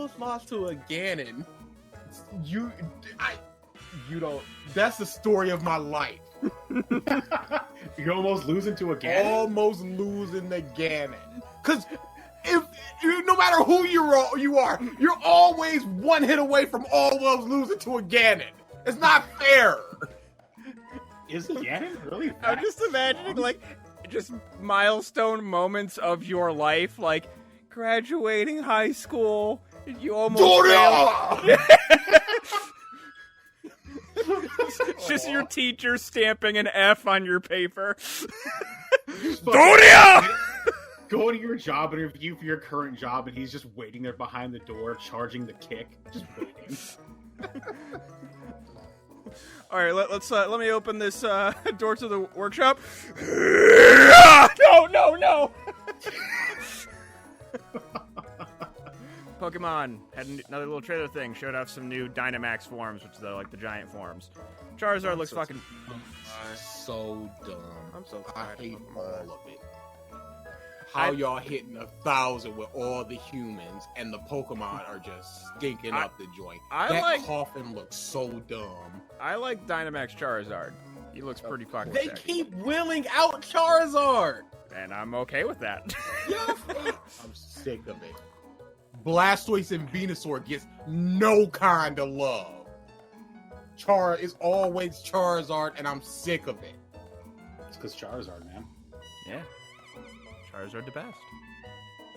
almost lost to a Ganon. You don't. That's the story of my life. You're almost losing to a Ganon? Almost losing the Ganon. Because no matter who you are, you're always one hit away from almost losing to a Ganon. It's not fair. Is Ganon really that I'm just imagining, strong? like, just milestone moments of your life, like graduating high school. You almost Doria! It's just your teacher stamping an F on your paper. Doria! Go to your job interview for your current job, and he's just waiting there behind the door, charging the kick, just waiting. All right, let me open this door to the workshop. No! Pokemon had another little trailer thing. Showed off some new Dynamax forms, which are like the giant forms. Charizard looks fucking. So dumb. I'm so I tired hate of all Pokemon. of it. How y'all hitting 1,000 with all the humans and the Pokemon are just stinking up the joint. That coffin looks so dumb. I like Dynamax Charizard. He looks pretty fucking They sick. keep wheeling out Charizard. And I'm okay with that. I'm sick of it. Blastoise and Venusaur gets no kind of love. Char is always Charizard, and I'm sick of it. It's because Charizard, man. Yeah. Charizard the best.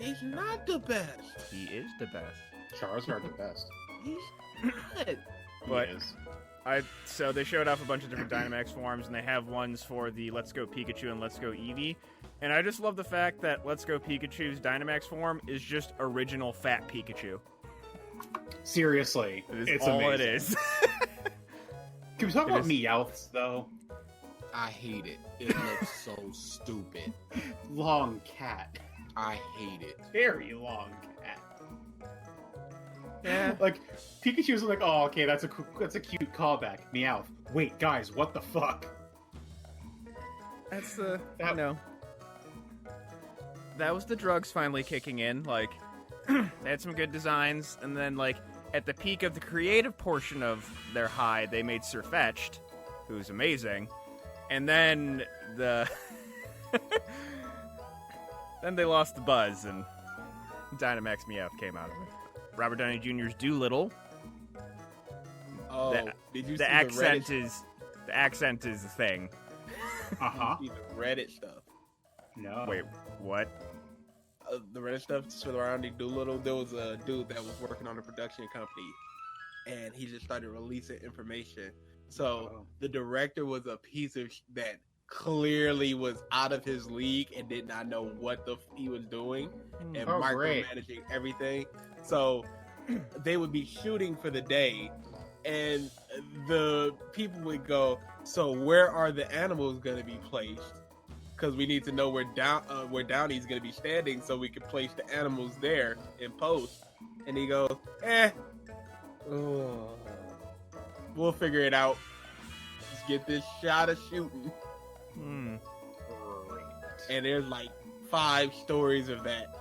He's not the best. He is the best. Charizard the best. He's not. But He is. so they showed off a bunch of different Dynamax forms, and they have ones for the Let's Go Pikachu and Let's Go Eevee. And I just love the fact that Let's Go Pikachu's Dynamax form is just original fat Pikachu. Seriously, It is it's all amazing. it is. Can we talk It about is- Meowths, though? I hate it. It looks so stupid. Long cat. I hate it. Very long cat. Yeah. Like, Pikachu's like, oh, okay, that's a cute callback. Meowth. Wait, guys, what the fuck? That's the, That- you know. That was the drugs finally kicking in. Like, they had some good designs, and then, like, at the peak of the creative portion of their high, they made Sirfetch'd, who's amazing. And then then they lost the buzz, and Dynamax Meowth came out of it. Robert Downey Jr.'s Doolittle. Oh, The- did you The see accent the Reddit, is the thing. Uh-huh. see the Reddit stuff? No. Wait, what? The Reddit stuff surrounding Doolittle. There was a dude that was working on a production company, and he just started releasing information. So the director was a piece of that clearly was out of his league and did not know what he was doing and Oh, great. micromanaging everything. So they would be shooting for the day, and the people would go, "So where are the animals going to be placed? Because we need to know where Downey's going to be standing, so we can place the animals there in post." And he goes, we'll figure it out. Let's get this shot of shooting." Hmm. Great. And there's like 5 stories of that.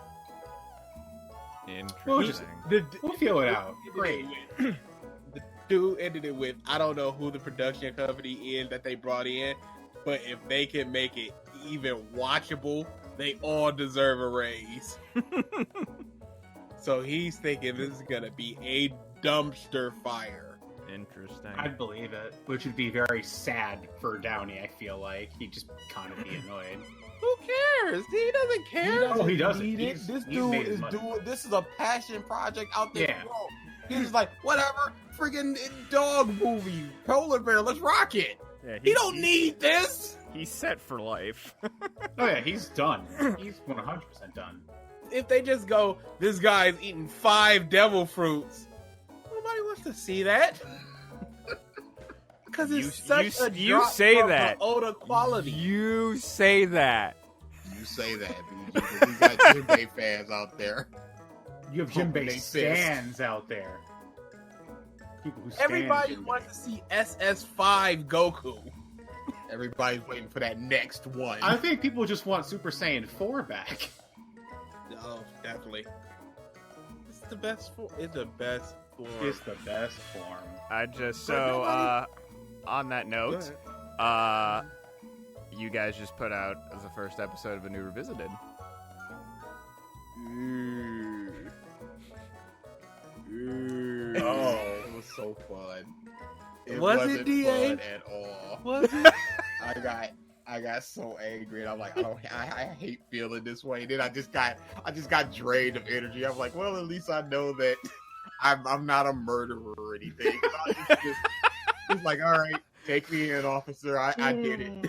We'll just Interesting. we'll feel it out. Great. The dude ended it with, "I don't know who the production company is that they brought in, but if they can make it even watchable, they all deserve a raise." So he's thinking this is gonna be a dumpster fire. Interesting. I'd believe it, which would be very sad for Downey, I feel like. He'd just kind of be annoyed. Who cares? He doesn't care. Oh, he doesn't. Need it. He's- This he's dude made his is money. doing. This is a passion project out there. Yeah. Bro. He's like, whatever, friggin' dog movie, polar bear, let's rock it. Yeah, He don't need this. He's set for life. Oh yeah, he's done. He's 100% done. If they just go, "This guy's eating 5 devil fruits," nobody wants to see that. Because it's such a you drop say from that. the Oda quality. You say that. You say that, BG, but we got Jinbei fans out there. You have Pumping Jinbei they fist. stands out there. People who stand Everybody Jinbei. wants to see SS5 Goku. Everybody's waiting for that next one. I think people just want Super Saiyan 4 back. No, definitely. the best form. It's the best form. It's the best form. I just But nobody- on that Go note, ahead. you guys just put out the first episode of A New Revisited. Oh, it was so fun. It Was it, wasn't DA? fun at all. Was it? I got so angry, and I'm like, I hate feeling this way. Then I just got drained of energy. I'm like, well, at least I know that I'm not a murderer or anything. It's like, all right, take me in, officer. I did it.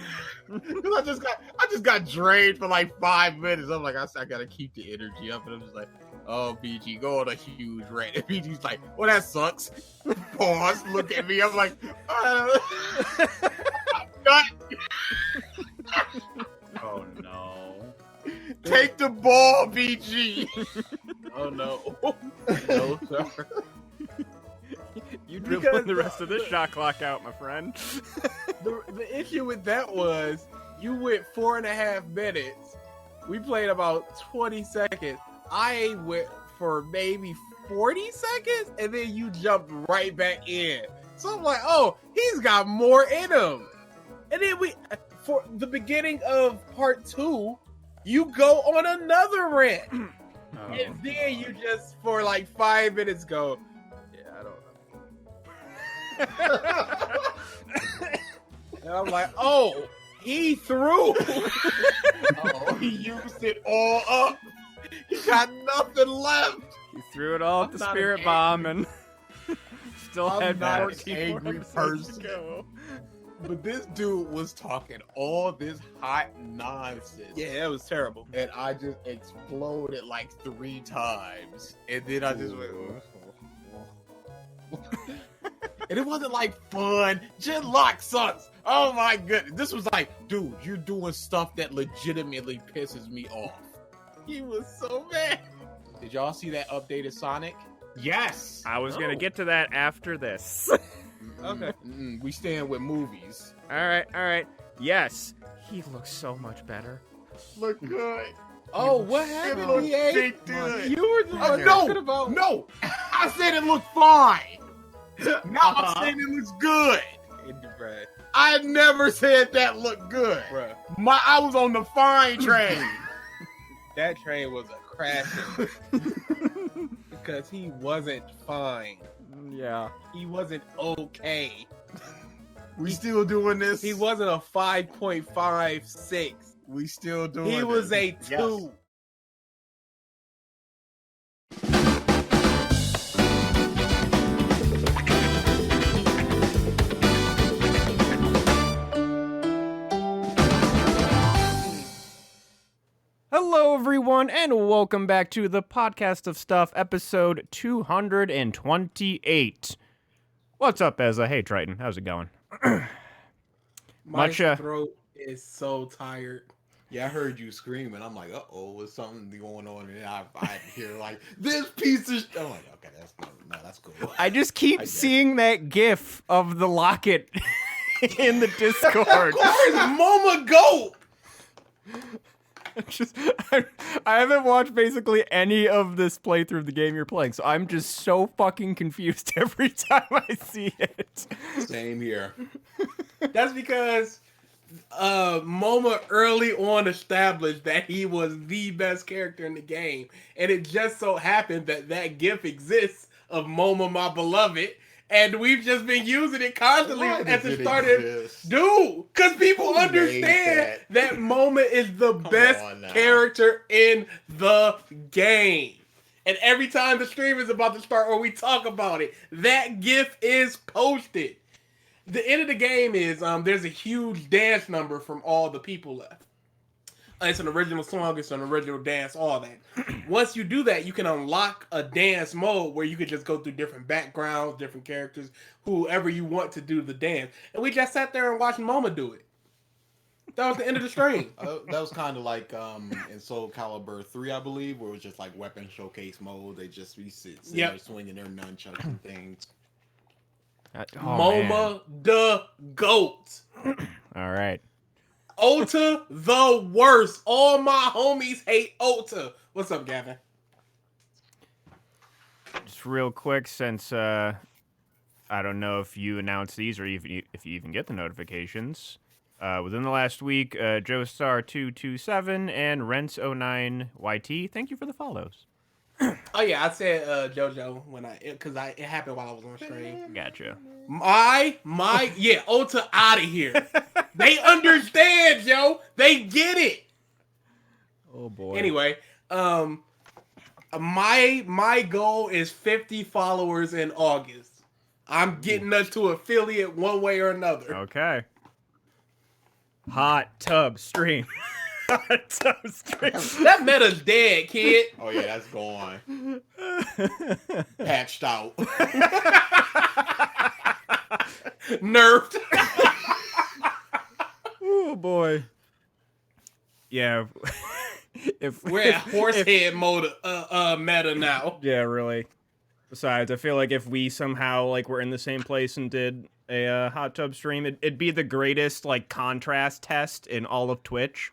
Because I just got drained for like 5 minutes. I'm like, I gotta keep the energy up, and I'm just like, oh, BG, go on a huge rant. And BG's like, well, that sucks. Pause, look at me. I'm like, I'm not. Oh no. Take the ball, BG. Oh no. No, sir. You Because, dribbling the rest of this shot clock out, my friend. The issue with that was you went 4.5 minutes. We played about 20 seconds. I went for maybe 40 seconds, and then you jumped right back in. So I'm like, oh, he's got more in him. And then for the beginning of part 2, you go on another rant. Oh. And then you just, for like 5 minutes, go, yeah, I don't know. And I'm like, oh, he threw. Oh, he used it all up. He got nothing left. You threw it all at I'm the not spirit an bomb and still I'm had not an 14 angry episodes person. to go. But this dude was talking all this hot nonsense. Yeah, that was terrible. And I just exploded like 3 times. And then I just went, and it wasn't like fun. Genlock sucks. Oh my goodness. This was like, dude, you're doing stuff that legitimately pisses me off. He was so mad. Did y'all see that updated Sonic? Yes. I was gonna Oh. get to that after this. Okay. We stand with movies. all right. Yes, he looks so much better. Look good. Oh, what It happened, looks DA? big good. You were the one No, talking about... no. I said it looked fine. Now Uh-huh. I'm saying it looks good. Bruh, I never said that looked good. bruh, I was on the fine train. that train was a crasher. Because he wasn't fine. Yeah. He wasn't okay. We still doing this. He wasn't a 5.56. We still doing. He was a 2. Yes. Hello, everyone, and welcome back to the Podcast of Stuff, episode 228. What's up, Ezra? Hey, Triton. How's it going? My Much, throat is so tired. Yeah, I heard you screaming. I'm like, uh-oh, was something going on? And I hear like this piece of. I'm like, okay, that's cool. I just keep I guess. seeing that GIF of the locket in the Discord. Where's Moma Goat? I haven't watched basically any of this playthrough of the game you're playing, so I'm just so fucking confused every time I see it. Same here. That's because Moma early on established that he was the best character in the game, and it just so happened that that GIF exists of Moma, my beloved, and we've just been using it constantly Why as does it it started. exist? Dude, because people Who made understand that Moma is the Come best on now. character in the game. And every time the stream is about to start or we talk about it, that GIF is posted. The end of the game is there's a huge dance number from all the people left. It's an original song, it's an original dance, all that. Once you do that, you can unlock a dance mode where you can just go through different backgrounds, different characters, whoever you want to do the dance. And we just sat there and watched Moma do it. That was the end of the stream. That was kind of like in Soul Calibur 3, I believe, where it was just like weapon showcase mode. They just be sitting Yep. there swinging their nunchucks and things. Moma the GOAT. All right. Ota the worst. All my homies hate Ota. What's up, Gavin? just real quick, since I don't know if you announce these or even if you even get the notifications. Within the last week, Joestar227 and Rents09YT, thank you for the follows. Oh yeah, I said JoJo when it happened while I was on stream. Gotcha. Yeah, Ota out of here. They understand, Joe. They get it. Oh boy. Anyway, my goal is 50 followers in August. I'm getting us to affiliate one way or another. Okay. Hot tub stream. Hot tub stream. That meta's dead, kid. Oh yeah, that's gone. Patched out. Nerfed. Oh boy. Yeah. If We're at horsehead mode meta now. Yeah, really. Besides, I feel like if we somehow were in the same place and did a hot tub stream, it'd be the greatest contrast test in all of Twitch.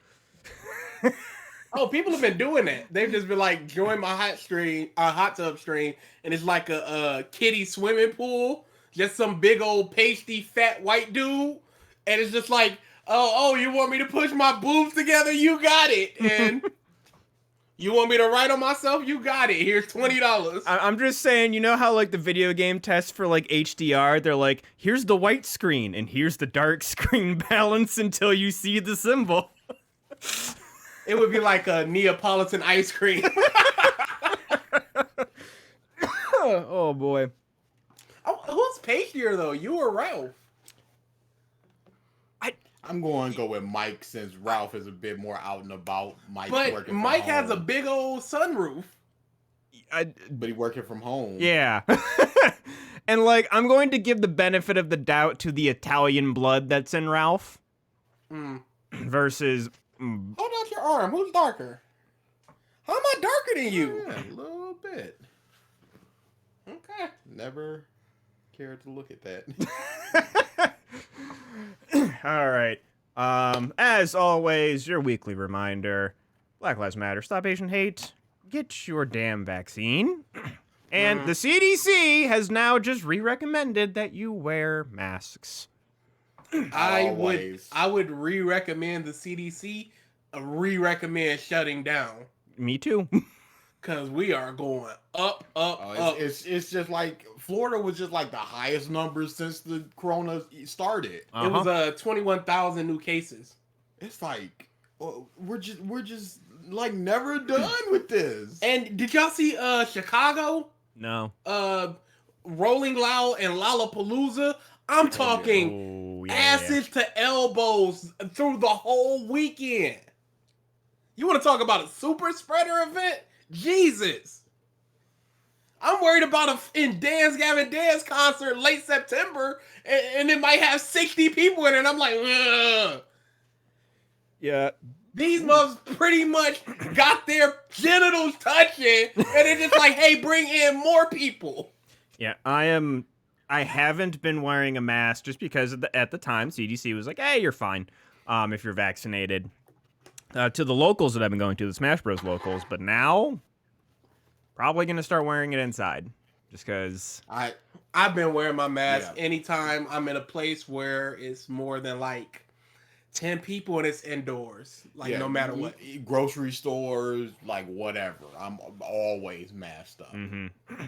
Oh, people have been doing that. They've just been like, join my hot tub stream, and it's like a kiddie swimming pool, just some big old pasty fat white dude, and it's just like, oh, you want me to push my boobs together? You got it. And you want me to write on myself? You got it. Here's $20. I'm just saying, you know how the video game tests for HDR, they're like, here's the white screen and here's the dark screen balance until you see the symbol. It would be like a Neapolitan ice cream. Oh boy. Oh, who's pastier though? You or Ralph? I'm going to go with Mike since Ralph is a bit more out and about. But Mike has a big old sunroof. But he's working from home. Yeah. And I'm going to give the benefit of the doubt to the Italian blood that's in Ralph. Versus... Hold out your arm. Who's darker? How am I darker than you? Yeah, a little bit. Okay. Never cared to look at that. All right. As always, your weekly reminder: Black Lives Matter. Stop Asian hate. Get your damn vaccine. And the CDC has now just re-recommended that you wear masks. I would re-recommend the CDC. Re-recommend shutting down. Me too. Because we are going up. It's just like Florida was just the highest numbers since the corona started. It was 21,000 new cases. It's we're just never done with this. And did y'all see No. Chicago? Rolling Loud and Lollapalooza. I'm talking asses to elbows through the whole weekend. You want to talk about a super spreader event? Jesus. I'm worried about in Dance Gavin Dance concert late September, and it might have 60 people in it, and I'm like, ugh. Yeah. These mugs pretty much got their genitals touching, and it's just like, hey, bring in more people. Yeah, I haven't been wearing a mask just because at the time CDC was like, hey, you're fine if you're vaccinated. To the locals that I've been going to, the Smash Bros. Locals, but now probably going to start wearing it inside just because I've been wearing my mask anytime I'm in a place where it's more than 10 people and it's indoors, no matter what. Grocery stores, whatever. I'm always masked up. Mm-hmm.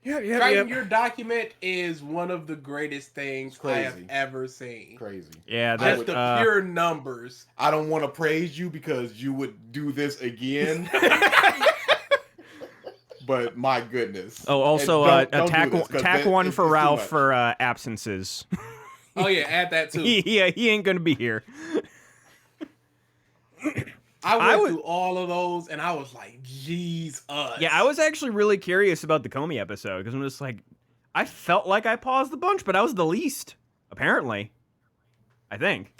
Writing your document is one of the greatest things I have ever seen. Crazy. Yeah, just the pure numbers. I don't want to praise you because you would do this again. But my goodness. Oh, also tack one for Ralph for absences. Oh yeah, add that too. he ain't gonna be here. I went through all of those, and I was like, "Jesus." Yeah, I was actually really curious about the Comey episode because I'm just I felt like I paused a bunch, but I was the least, apparently. I think.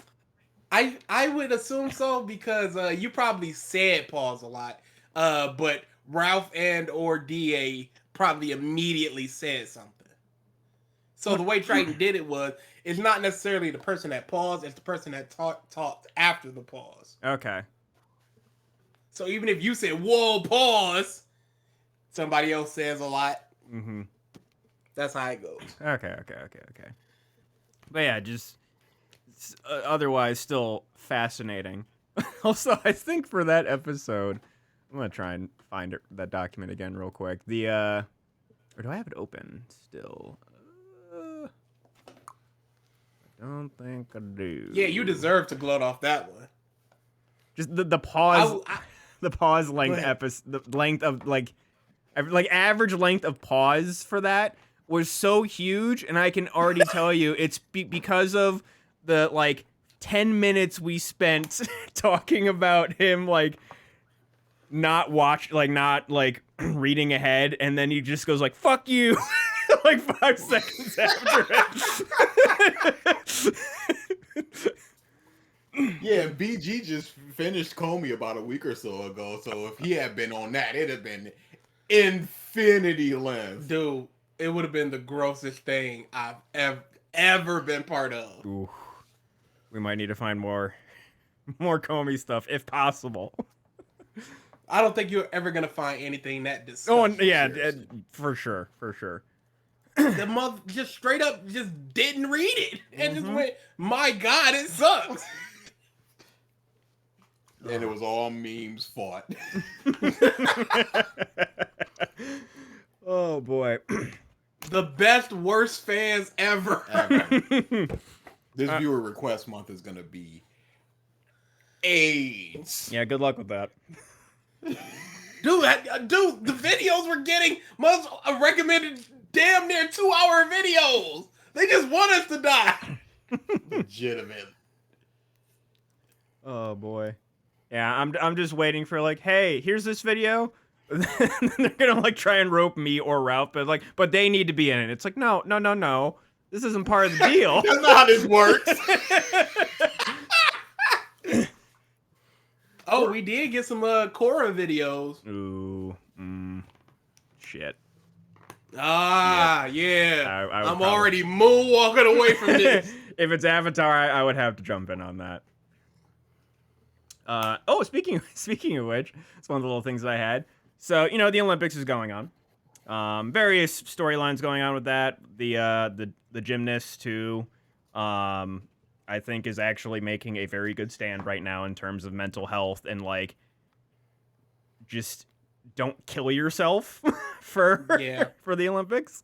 I would assume so because you probably said pause a lot, but Ralph and or DA probably immediately said something. So the way Triton did it was, it's not necessarily the person that paused, it's the person that talked after the pause. Okay. So even if you said, whoa, pause, Somebody else says a lot. Mm-hmm. That's how it goes. Okay. But yeah, just otherwise still fascinating. Also, I think for that episode, I'm gonna try and find that document again real quick. Or do I have it open still? I don't think I do. Yeah, you deserve to gloat off that one. Just the pause, the pause length episode, the length of like average length of pause for that was so huge, and I can already tell you it's because of the 10 minutes we spent talking about him not reading ahead, and then he just goes fuck you 5 seconds after it. Yeah, BG just finished Comey about a week or so ago, so if he had been on that, it'd have been infinity length. Dude, it would have been the grossest thing I've ever been part of. Ooh. We might need to find more Comey stuff if possible. I don't think you're ever gonna find anything that disgusting. Oh yeah, for sure. The mother just straight up just didn't read it and just went, "My God, it sucks." And it was all memes fought. Oh boy. The best worst fans ever. This viewer request month is gonna be AIDS. Yeah, good luck with that. Dude, the videos we're getting must recommended damn near 2-hour videos. They just want us to die. Legitimate. Oh boy. Yeah, I'm just waiting for hey, here's this video. They're gonna try and rope me or Ralph, but they need to be in it. It's no. This isn't part of the deal. That's not how this works. Oh, we did get some Korra videos. Ooh. Shit. Yeah. I'm probably... already moonwalking away from this. If it's Avatar, I would have to jump in on that. Speaking of which, it's one of the little things that I had. So, the Olympics is going on. Various storylines going on with that. The gymnast who, I think is actually making a very good stand right now in terms of mental health and just don't kill yourself for the Olympics.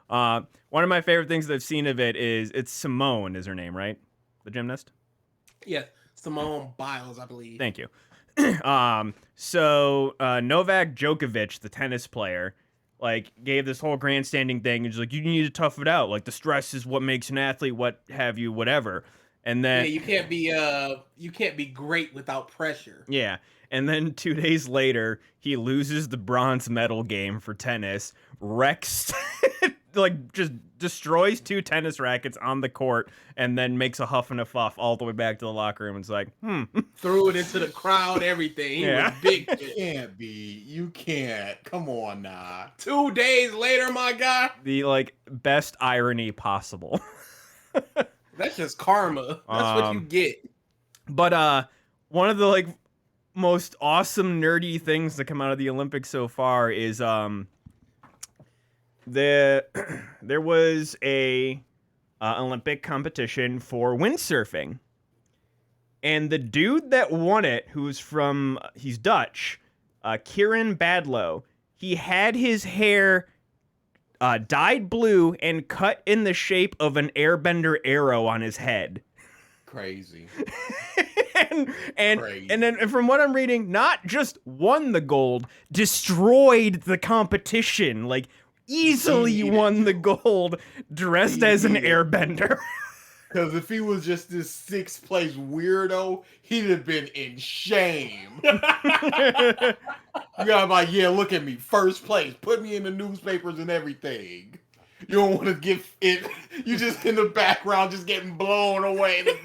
One of my favorite things that I've seen of it is it's Simone is her name, right? The gymnast? Yeah, Simone Biles, I believe. Thank you. So Novak Djokovic, the tennis player, gave this whole grandstanding thing and just you need to tough it out. The stress is what makes an athlete, what have you, whatever. And then you can't be great without pressure. Yeah. And then 2 days later, he loses the bronze medal game for tennis, wrecks just destroys 2 tennis rackets on the court, and then makes a huff and a fuff all the way back to the locker room. And it's threw it into the crowd, everything. He was big. It can't be. You can't. Come on now. 2 days later, my guy. The best irony possible. That's just karma. That's what you get. But one of the most awesome nerdy things that come out of the Olympics so far is there was a Olympic competition for windsurfing, and the dude that won it, he's Dutch, Kieran Badlow, he had his hair dyed blue and cut in the shape of an airbender arrow on his head. Crazy. and then from what I'm reading, not just won the gold, destroyed the competition. Easily won the gold dressed as an airbender. Because if he was just this 6th place weirdo, he'd have been in shame. You got yeah, look at me, 1st place, put me in the newspapers and everything. You don't want to give it. You just in the background, just getting blown away. And it's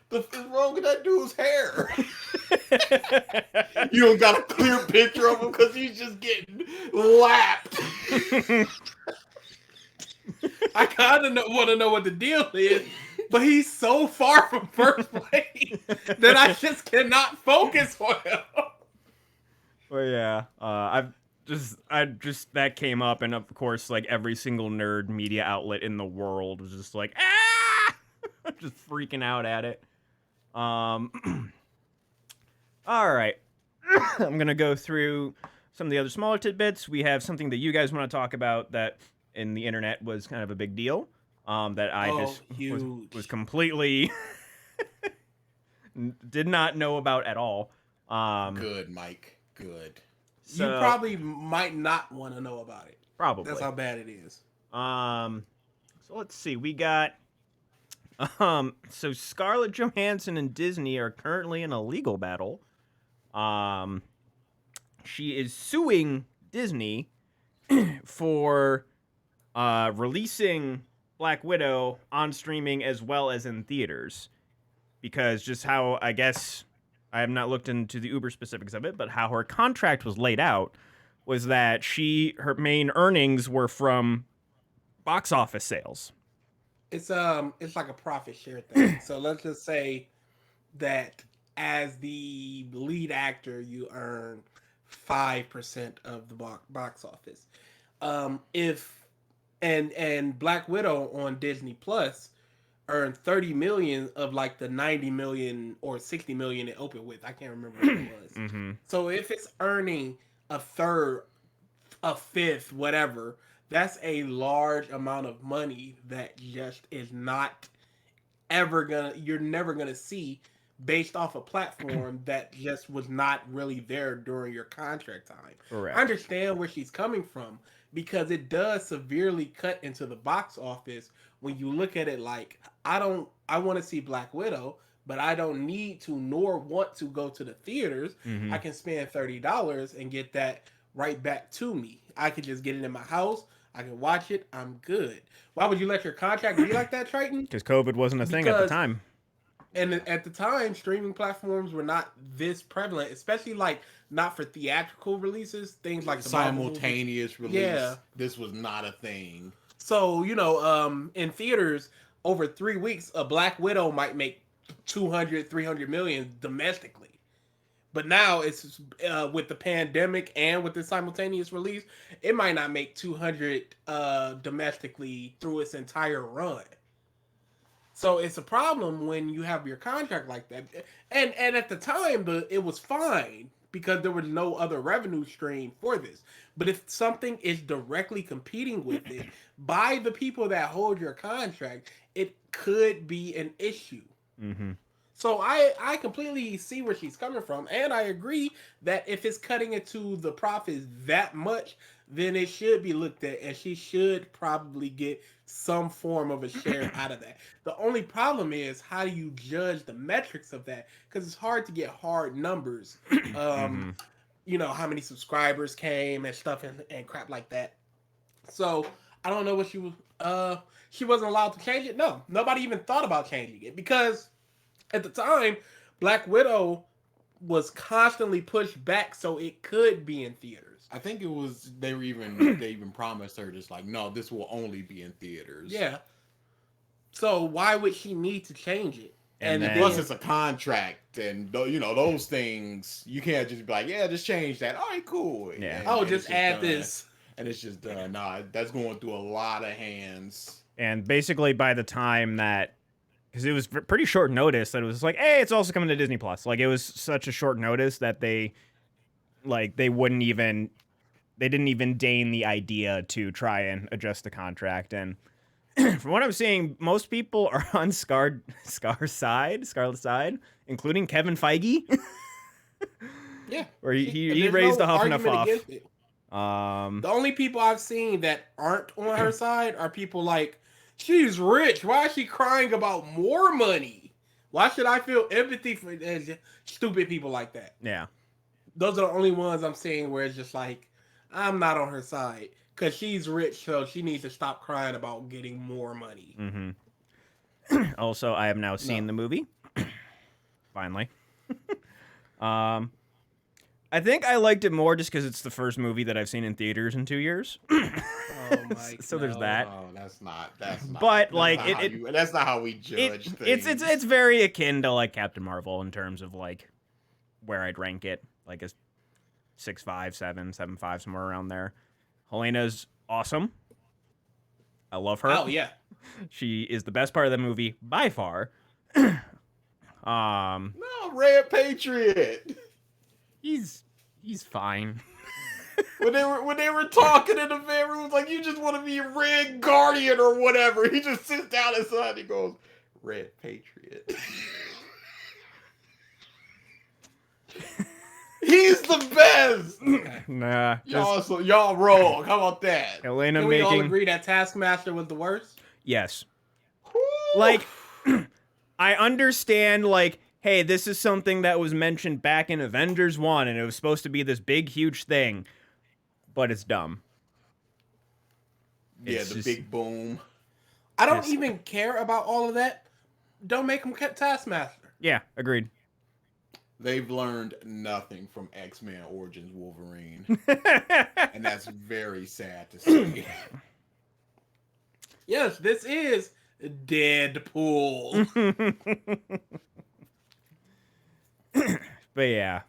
the fuck wrong with that dude's hair? You don't got a clear picture of him because he's just getting lapped. I kind of want to know what the deal is, but he's so far from 1st place that I just cannot focus on him. Well, yeah, that came up, and of course, like every single nerd media outlet in the world was just like, ah, just freaking out at it. All right, I'm gonna go through some of the other smaller tidbits. We have something that you guys want to talk about that in the internet was kind of a big deal. That I just was completely did not know about at all. Good, Mike. Good. You probably might not want to know about it. Probably. That's how bad it is. So let's see. We got so Scarlett Johansson and Disney are currently in a legal battle. She is suing Disney for releasing Black Widow on streaming as well as in theaters, because just how, I guess, I have not looked into the uber specifics of it, but how her contract was laid out was that her main earnings were from box office sales. It's like a profit share thing. So let's just say that as the lead actor, you earn 5% of the box office. And Black Widow on Disney Plus earned 30 million of like the 90 million or 60 million it opened with. I can't remember what it was. Mm-hmm. So if it's earning a third, a fifth, whatever, that's a large amount of money that just is not you're never gonna see based off a platform that just was not really there during your contract time. Correct. I understand where she's coming from, because it does severely cut into the box office when you look at it like, I want to see Black Widow, but I don't need to nor want to go to the theaters. Mm-hmm. I can spend $30 and get that right back to me. I can just get it in my house. I can watch it. I'm good. Why would you let your contract be like that, Triton? Because COVID wasn't a thing at the time. And at the time, streaming platforms were not this prevalent, especially like not for theatrical releases, things like the simultaneous release. Yeah. This was not a thing. So, in theaters, over 3 weeks, a Black Widow might make 200, 300 million domestically. But now it's with the pandemic and with the simultaneous release, it might not make 200 domestically through its entire run. So it's a problem when you have your contract like that. And at the time, it was fine because there was no other revenue stream for this. But if something is directly competing with it by the people that hold your contract, it could be an issue. Mm-hmm. So I completely see where she's coming from. And I agree that if it's cutting into the profits that much, then it should be looked at, and she should probably get some form of a share out of that. The only problem is, how do you judge the metrics of that? Because it's hard to get hard numbers. Mm-hmm. How many subscribers came and stuff and crap like that. So I don't know what she wasn't allowed to change it. No, nobody even thought about changing it, because at the time, Black Widow was constantly pushed back so it could be in theaters. I think it was they even promised her, just like, no, this will only be in theaters. Yeah. So why would she need to change it? And then, plus it's a contract, and those things you can't just be like, yeah, just change that. All right, cool. Yeah. And just add this, and it's just done. Nah, that's going through a lot of hands. And basically, by the time that, because it was pretty short notice, that it was like, hey, it's also coming to Disney Plus. Like, it was such a short notice that they didn't even deign the idea to try and adjust the contract. And from what I'm seeing, most people are on Scarlet's side, including Kevin Feige. Yeah, where he raised the Huff and a Puff. The only people I've seen that aren't on her side are people like, she's rich. Why is she crying about more money? Why should I feel empathy for stupid people like that? Yeah. Those are the only ones I'm seeing where it's just like, I'm not on her side because she's rich, so she needs to stop crying about getting more money. Mm-hmm. Also, I have now seen the movie. Finally. I think I liked it more just because it's the first movie that I've seen in theaters in 2 years. So there's that. Oh, that's not. But that's not how we judge things. It's very akin to like Captain Marvel in terms of like where I'd rank it. Like, 6'5", 7'5", somewhere around there. Helena's awesome. I love her. Oh yeah. She is the best part of the movie by far. No, Red Patriot. He's fine. When they were talking in the van room, like, you just want to be a Red Guardian or whatever. He just sits down inside and he goes, Red Patriot. He's the best. Nah, just Y'all wrong. How about that? Helena Can we all making agree that Taskmaster was the worst? yes. Like, I understand, like, hey, this is something that was mentioned back in Avengers 1, and it was supposed to be this big, huge thing, but it's dumb. Yeah, It's the just- big boom. I don't Yes. even care about all of that. Don't make him Taskmaster. Yeah, agreed. They've learned nothing from X-Men Origins Wolverine. And that's very sad to see. Yes, this is Deadpool. But yeah,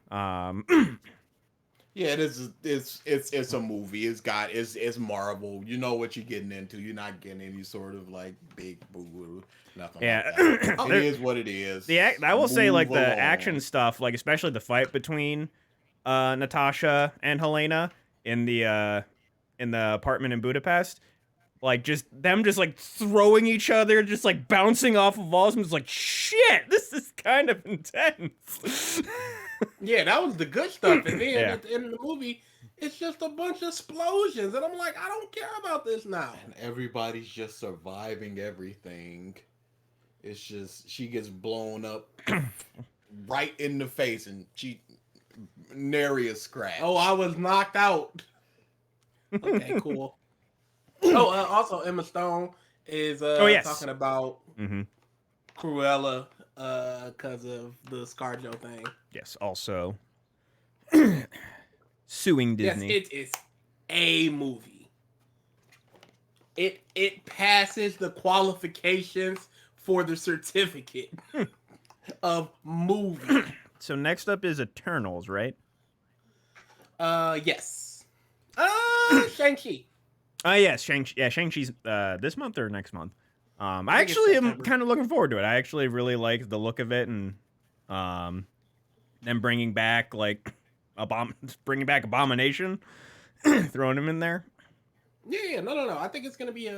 Yeah, it's a movie. It's Marvel. You know what you're getting into. You're not getting any sort of like big boo nothing. Yeah. Like that. It is what it is. I will say, like, Move the along. action stuff, like, especially the fight between Natasha and Helena in the apartment in Budapest, like, just them just like throwing each other, just like bouncing off of walls. I'm just like, shit, this is kind of intense. Yeah, that was the good stuff. And then Yeah. at the end of the movie, it's just a bunch of explosions. And I'm like, I don't care about this now. And everybody's just surviving everything. It's just she gets blown up right in the face, and she nary a scratch. Oh, I was knocked out. Okay, cool. Also Emma Stone is yes. talking about Mm-hmm. Cruella because of the ScarJo thing. Yes. Also, suing Disney. Yes, it is a movie. It passes the qualifications for the certificate of movie. So next up is Eternals, right? Yes. Shang-Chi. Yes, Shang-Chi's this month or next month. I think it's actually am September. kind of looking forward to it. I actually really like the look of it, and them bringing back like bringing back Abomination, throwing him in there. Yeah, no. I think it's gonna be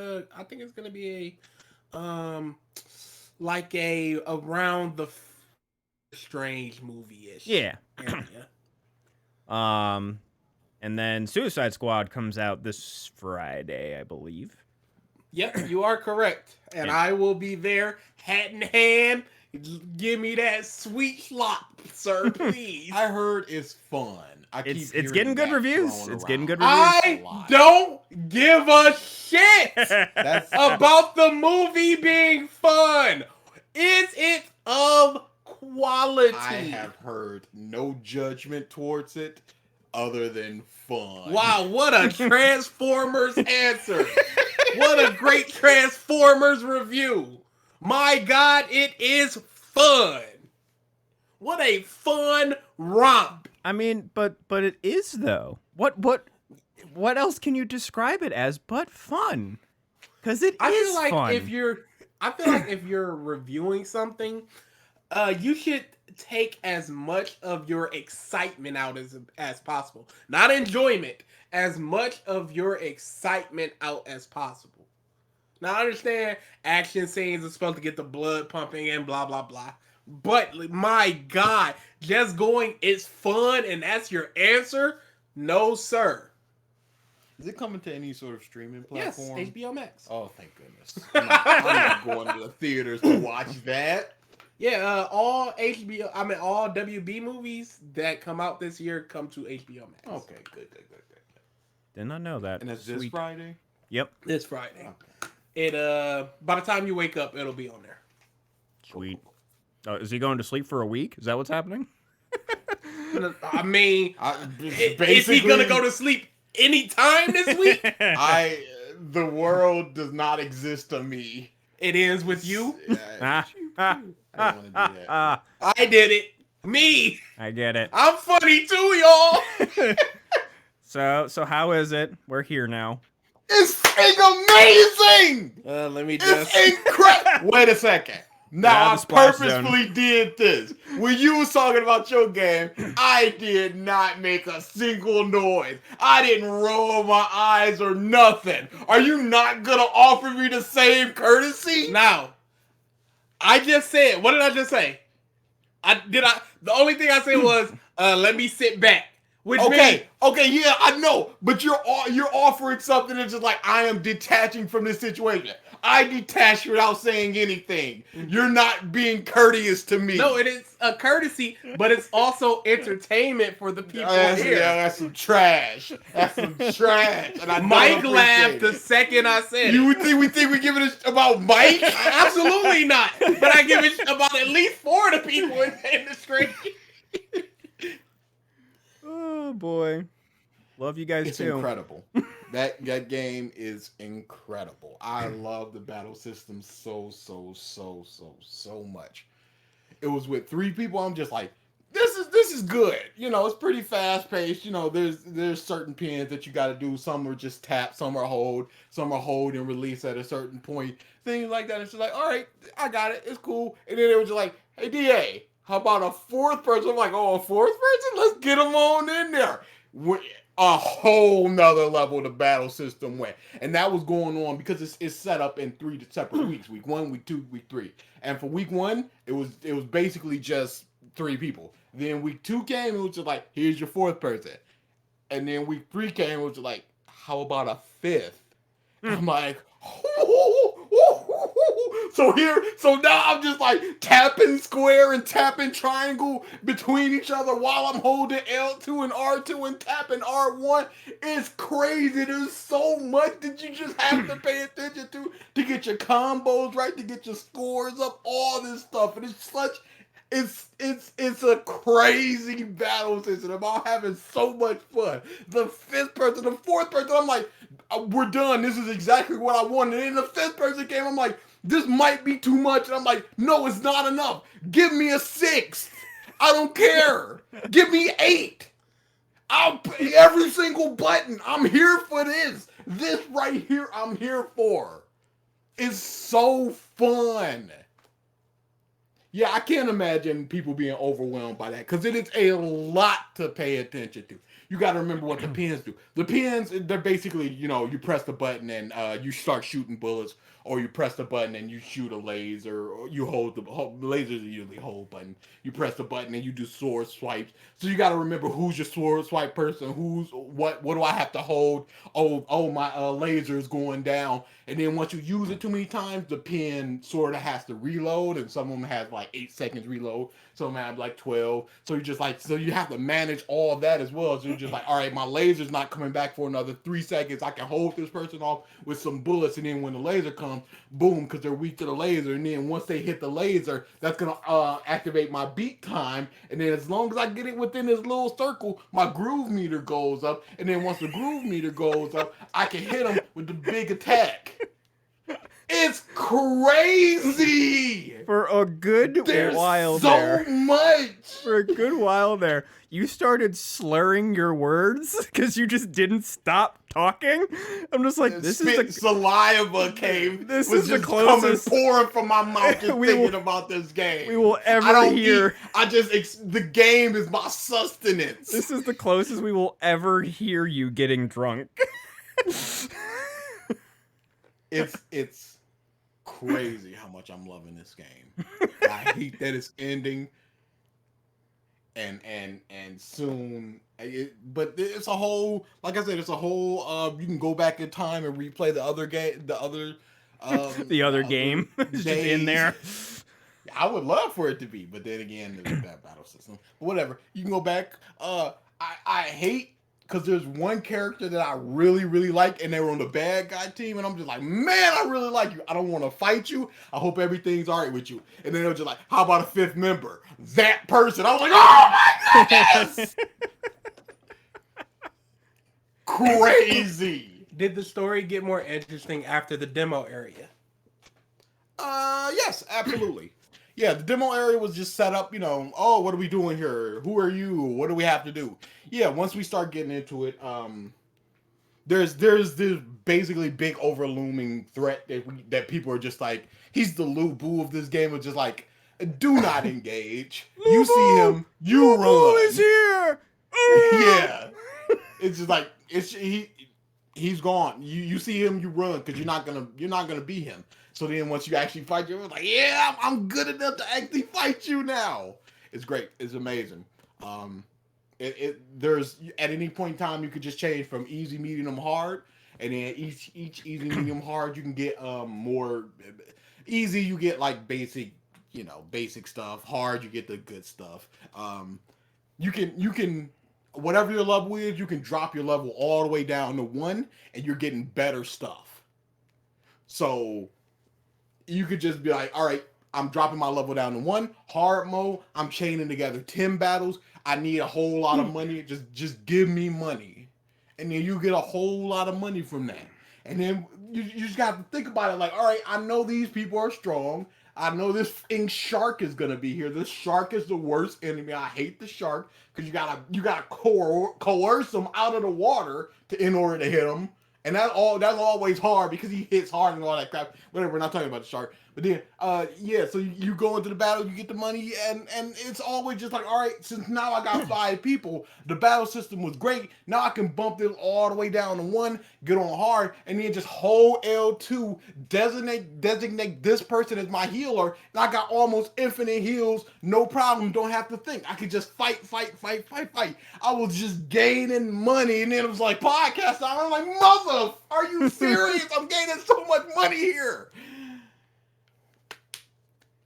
like a around the Strange movie-ish. Yeah. area. And then Suicide Squad comes out this Friday, I believe. Yep, you are correct. And Yeah. I will be there, hat in hand. Give me that sweet slop, sir, please. I heard it's fun. It's hearing getting good that reviews. thrown It's getting around. good reviews. I a lot. don't give a shit That's about the movie being fun. Is it of quality? I have heard no judgment towards it other than fun. Wow, what a Transformers answer. What a great Transformers review. My God, it is fun. What a fun romp. I mean, but it is though. What else can you describe it as but fun? Because it I is feel like fun. if you're reviewing something, you should take as much of your excitement out as possible. Not enjoyment, as much of your excitement out as possible. Now I understand action scenes are supposed to get the blood pumping and blah blah blah. But my God, just going it's fun and that's your answer? No, sir. Is it coming to any sort of streaming Yes, platform? HBO Max. Oh, thank goodness. I'm not going to the theaters to watch that. Yeah, all WB movies that come out this year come to HBO Max. Okay, good. Did not know that. And it's this Sweet. Friday? This Friday. Okay. It by the time you wake up, it'll be on there. Sweet. Is he going to sleep for a week? Is that what's happening? I mean, is he gonna go to sleep anytime this week? The world does not exist to me. It ends with you. I don't want to do that. I did it. Me. I get it. I'm funny too, y'all. So how is it? We're here now. It's amazing. Let me just. It's incredible. Wait a second. Get out Now of I the splash purposefully did this. When you was talking about your game, I did not make a single noise. I didn't roll my eyes or nothing. Are you not gonna offer me the same courtesy? Now, I just said. What did I just say? The only thing I said was, let me sit back. Which means, Okay, yeah, I know, but you're offering something that's just like, I am detaching from this situation. I detach without saying anything. You're not being courteous to me. no, it is a courtesy, but it's also entertainment for the people here. Yeah, that's some trash. That's some trash. And I Mike don't laughed appreciate the it. second I said You it. would think we give it about Mike? Absolutely not. But I give it about at least 4 of the people in the screen. Oh boy, love you guys It's too. incredible. That game is incredible. I love the battle system so much. It was with 3 people. I'm just like, this is good. You know, it's pretty fast paced. You know, there's certain pins that you got to do. Some are just tap, some are hold and release at a certain point. Things like that. It's just like, all right, I got it. It's cool. And then it was just like, hey, DA, how about a 4th person? I'm like, oh, a 4th person? Let's get them on in there. A whole nother level the battle system went. And that was going on because it's set up in 3 separate weeks. Week 1, week 2, week 3. And for week 1, it was basically just 3 people. Then week 2 came, it was just like, here's your 4th person. And then week 3 came, it was just like, how about a 5th? I'm like, so now I'm just like tapping square and tapping triangle between each other while I'm holding L2 and R2 and tapping R1. It's crazy. There's so much that you just have to pay attention to get your combos right, to get your scores up, all this stuff. And it's a crazy battle system. I'm having so much fun. The 5th person, the 4th person, I'm like, we're done. This is exactly what I wanted. And then the 5th person came, I'm like, this might be too much. And I'm like, no, it's not enough. Give me a 6th. I don't care. Give me 8. I'll pay every single button. I'm here for this. This right here, I'm here for. It's so fun. Yeah, I can't imagine people being overwhelmed by that because it is a lot to pay attention to. You got to remember what the pins do. The pins, they're basically, you know, you press the button and you start shooting bullets, or you press the button and you shoot a laser, or you hold the lasers are usually hold button. You press the button and you do sword swipes. So you got to remember who's your sword swipe person, who's what do I have to hold? Oh, my laser is going down. And then once you use it too many times, the pin sort of has to reload, and some of them have like 8 seconds reload. Some have like 12. So you have to manage all of that as well. So you're just like, all right, my laser's not coming back for another 3 seconds. I can hold this person off with some bullets, and then when the laser comes, boom, because they're weak to the laser. And then once they hit the laser, that's gonna activate my beat time. And then as long as I get it within this little circle, my groove meter goes up. And then once the groove meter goes up, I can hit them with the big attack. It's crazy. For a good There's while so there. much. For a good while there, you started slurring your words because you just didn't stop talking. I'm just like, this is the saliva came. This was is the just closest coming pouring from my mouth just We thinking will- about this game. we will I ever don't hear. eat. The game is my sustenance. This is the closest we will ever hear you getting drunk. It's crazy how much I'm loving this game. I hate that it's ending. And soon, but it's a whole, like I said, it's a whole. You can go back in time and replay the other game, the other game is just in there. I would love for it to be, but then again, there's that battle system. Whatever, you can go back. I hate because there's one character that I really, really like, and they were on the bad guy team, and I'm just like, man, I really like you. I don't want to fight you. I hope everything's all right with you. And then they were just like, how about a 5th member? That person. I was like, oh my goodness! Crazy. Did the story get more interesting after the demo area? Yes, absolutely. Yeah, the demo area was just set up, oh, what are we doing here? Who are you? What do we have to do? Yeah, once we start getting into it, there's this basically big overlooming threat that people are just like, he's the Lu Bu of this game, of just like, do not engage. You see him, you run. Lu Bu is here. Yeah, it's just like he's gone. You see him, you run because you're not gonna be him. So then once you actually fight, you're like, yeah, I'm good enough to actually fight you now. It's great. It's amazing. There's at any point in time you could just change from easy, medium, hard, and then each easy, medium, hard you can get more easy. You get like basic stuff. Hard, you get the good stuff. You can whatever your level is, you can drop your level all the way down to 1, and you're getting better stuff. So you could just be like, all right, I'm dropping my level down to 1. Hard mode, I'm chaining together 10 battles. I need a whole lot of money. Just give me money. And then you get a whole lot of money from that. And then you just got to think about it like, all right, I know these people are strong. I know this shark is going to be here. This shark is the worst enemy. I hate the shark because you gotta coerce him out of the water in order to hit him. And that's always hard because he hits hard and all that crap. Whatever, we're not talking about the shark. But then, so you go into the battle, you get the money, and it's always just like, all right, since now I got 5 people, the battle system was great. Now I can bump this all the way down to 1, get on hard, and then just hold L2, designate this person as my healer, and I got almost infinite heals, no problem, don't have to think. I could just fight. I was just gaining money, and then it was like, podcast time. I'm like, mother, are you serious? I'm gaining so much money here.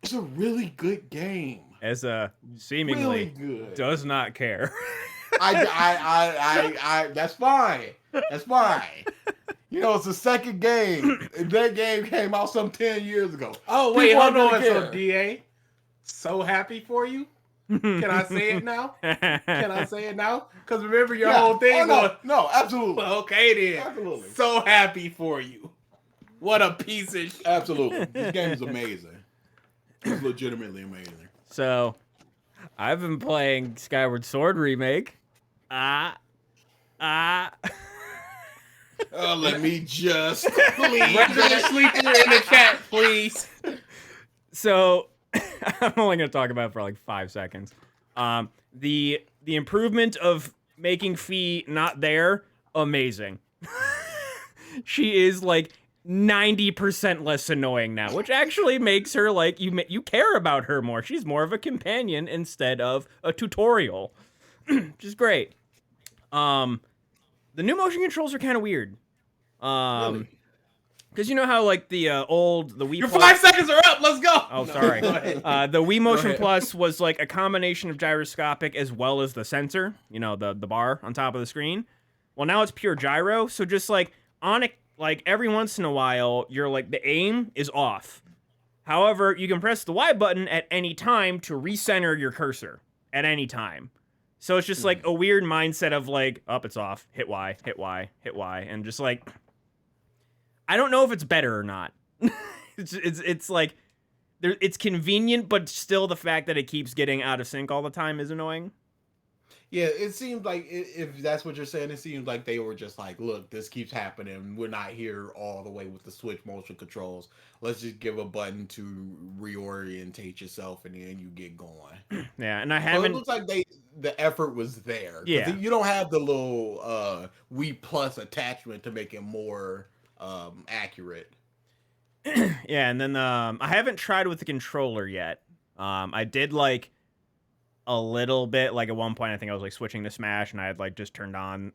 It's a really good game. As a seemingly really good. Does not care. I that's fine. That's fine. It's the second game. That game came out some 10 years ago. Oh wait, People hold on. don't care. So DA, so happy for you. Can I say it now? Can I say it now? Because remember your whole thing was no, absolutely. Well, okay then. Absolutely. So happy for you. What a piece of shit. Absolutely. This game is amazing. It's legitimately amazing. So, I've been playing Skyward Sword Remake. Let me just Please, sleep in the chat, please. So, I'm only going to talk about it for like 5 seconds. The improvement of making Fee not there, amazing. She is like 90% less annoying now, which actually makes her like you care about her more. She's more of a companion instead of a tutorial, which is great. The new motion controls are kind of weird. Really? Because you know how like the Wii Your Plus... 5 seconds are up. Let's go. Oh, sorry. The Wii Motion Plus was like a combination of gyroscopic as well as the sensor. The bar on top of the screen. Well, now it's pure gyro. So just like on a every once in a while, you're like, the aim is off. However, you can press the Y button at any time to recenter your cursor at any time. So it's just like a weird mindset of like, it's off, hit Y, hit Y, hit Y. And just like, I don't know if it's better or not. It's like, it's convenient, but still the fact that it keeps getting out of sync all the time is annoying. Yeah, it seems like, if that's what you're saying, it seems like they were just like, look, this keeps happening. We're not here all the way with the Switch motion controls. Let's just give a button to reorientate yourself, and then you get going. Yeah, and I haven't... It looks like the effort was there. Yeah. You don't have the little Wii Plus attachment to make it more accurate. Yeah, and then I haven't tried with the controller yet. I did like a little bit, like at one point I think I was like switching to Smash, and I had like just turned on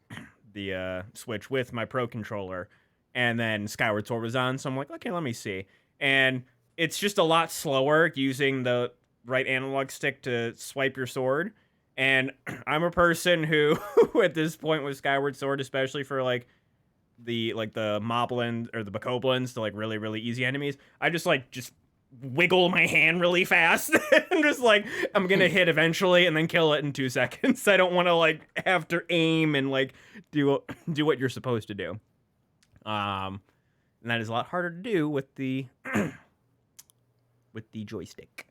the Switch with my Pro controller, and then Skyward Sword was on, so I'm like, okay, let me see. And it's just a lot slower using the right analog stick to swipe your sword. And I'm a person who at this point with Skyward Sword, especially for like the moblins or the bokoblins, the like really, really easy enemies, I just wiggle my hand really fast. I'm just like, I'm gonna hit eventually and then kill it in 2 seconds. I don't want to like have to aim and like do what you're supposed to do. And that is a lot harder to do with the with the joystick.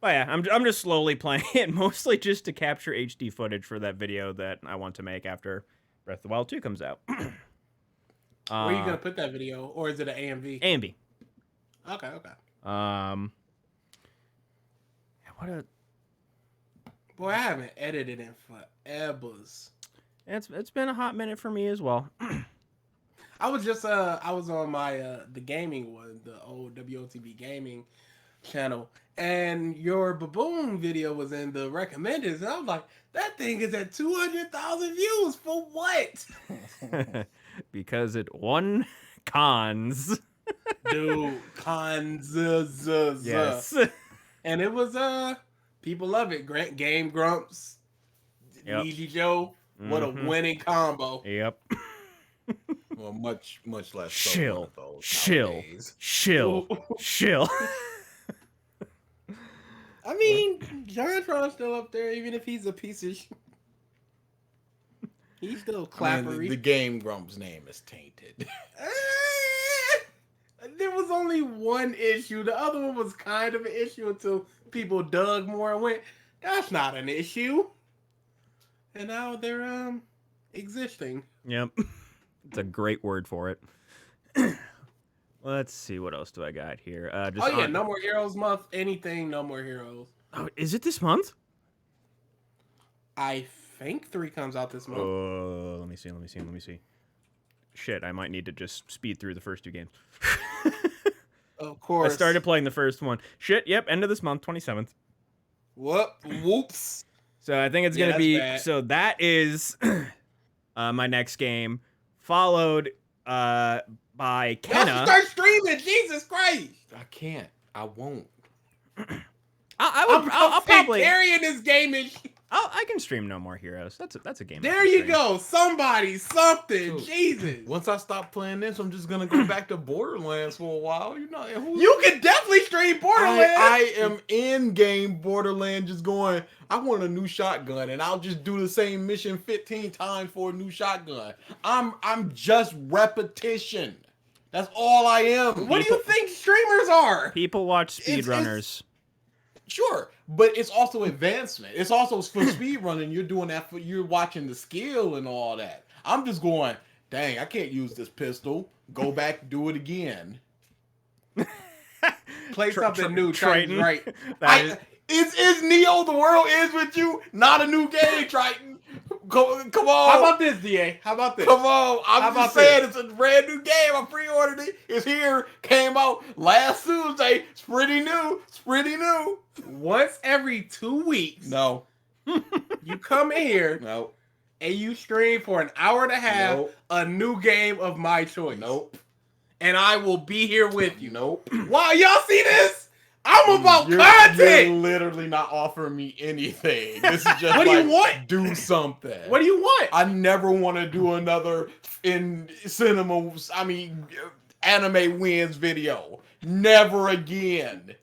But yeah, I'm just slowly playing it, mostly just to capture HD footage for that video that I want to make after Breath of the Wild 2 comes out. Where are you gonna put that video, or is it an AMV? AMV. Okay. What a Boy, I haven't edited in forever. it's been a hot minute for me as well. I was just I was on my the gaming one, the old WOTB gaming channel, and your baboon video was in the recommended, and I was like, that thing is at 200,000 views for what? Because it won cons. Dude, cons. Yes. And it was people love it. Game Grumps, Yep. Easy Joe. What a winning combo. Yep. Well, much less. Chill. So those Chill. nowadays. Chill. Chill. I mean, JonTron's still up there, even if he's a piece of shit. He's still I mean, clappery. the Game Grumps name is tainted. There was only one issue. The other one was kind of an issue until people dug more and went, that's not an issue. And now they're existing. Yep. It's a great word for it. Let's see, what else do I got here? No More Heroes month. Anything No More Heroes. Oh, is it this month? I think 3 comes out this month. Let me see. Shit, I might need to just speed through the first 2 games. Of course. I started playing the first one. Shit, yep, end of this month, 27th. Whoops. So I think it's Yeah, gonna be bad. so that is my next game, followed by Y'all Kenna. start streaming, Jesus Christ! I can't. I won't. I'll probably carrying this game and I can stream No More Heroes. That's a game. I there can you stream. go. Somebody, something, So, Jesus. Once I stop playing this, I'm just gonna go back to Borderlands for a while. You know, You can definitely stream Borderlands. I am in game Borderlands, just going. I want a new shotgun, and I'll just do the same mission 15 times for a new shotgun. I'm just repetition. That's all I am. What do you think streamers are? People watch It's- speedrunners. Sure, but it's also advancement. It's also for speed running. You're doing that for you're watching the skill and all that. I'm just going, dang, I can't use this pistol. Go back, do it again. Play something new. Triton. Triton's right. That is- Is Neo the world is with you? Not a new game, Triton. Come on. How about this, DA? How about this? Come on, How I'm about just saying it's a brand new game. I pre-ordered it. It's here. Came out last Tuesday. It's pretty new. It's pretty new. Once every 2 weeks, No, you come in here no, and you stream for an hour and a half Nope. a new game of my choice. nope, And I will be here with you. nope. Wow, y'all see this? I'm about You're content. literally not offering me anything. This is just What do you like, want? do something. What do you want? I never want to do another in cinema. I mean, anime wins video. Never again.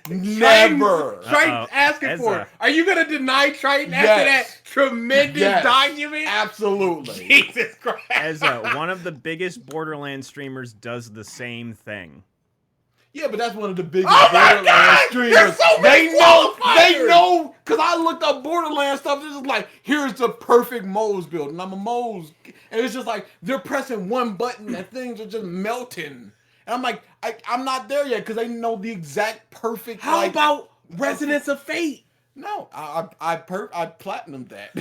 Never. Triton's asking Ezra. for it. Are you gonna deny Triton after Yes. that tremendous Yes. document? Absolutely. Jesus Christ. As one of the biggest Borderlands streamers does the same thing. Yeah, but that's one of the biggest Oh my Borderlands God! streamers. There's so many They know, qualifiers! because I looked up Borderlands stuff. This is like, here's the perfect Moe's build, and I'm a Moe's, and it's just like they're pressing one button and things are just melting. And I'm like, I'm not there yet because they know the exact perfect. How like, about Resonance of Fate? No, I platinumed that.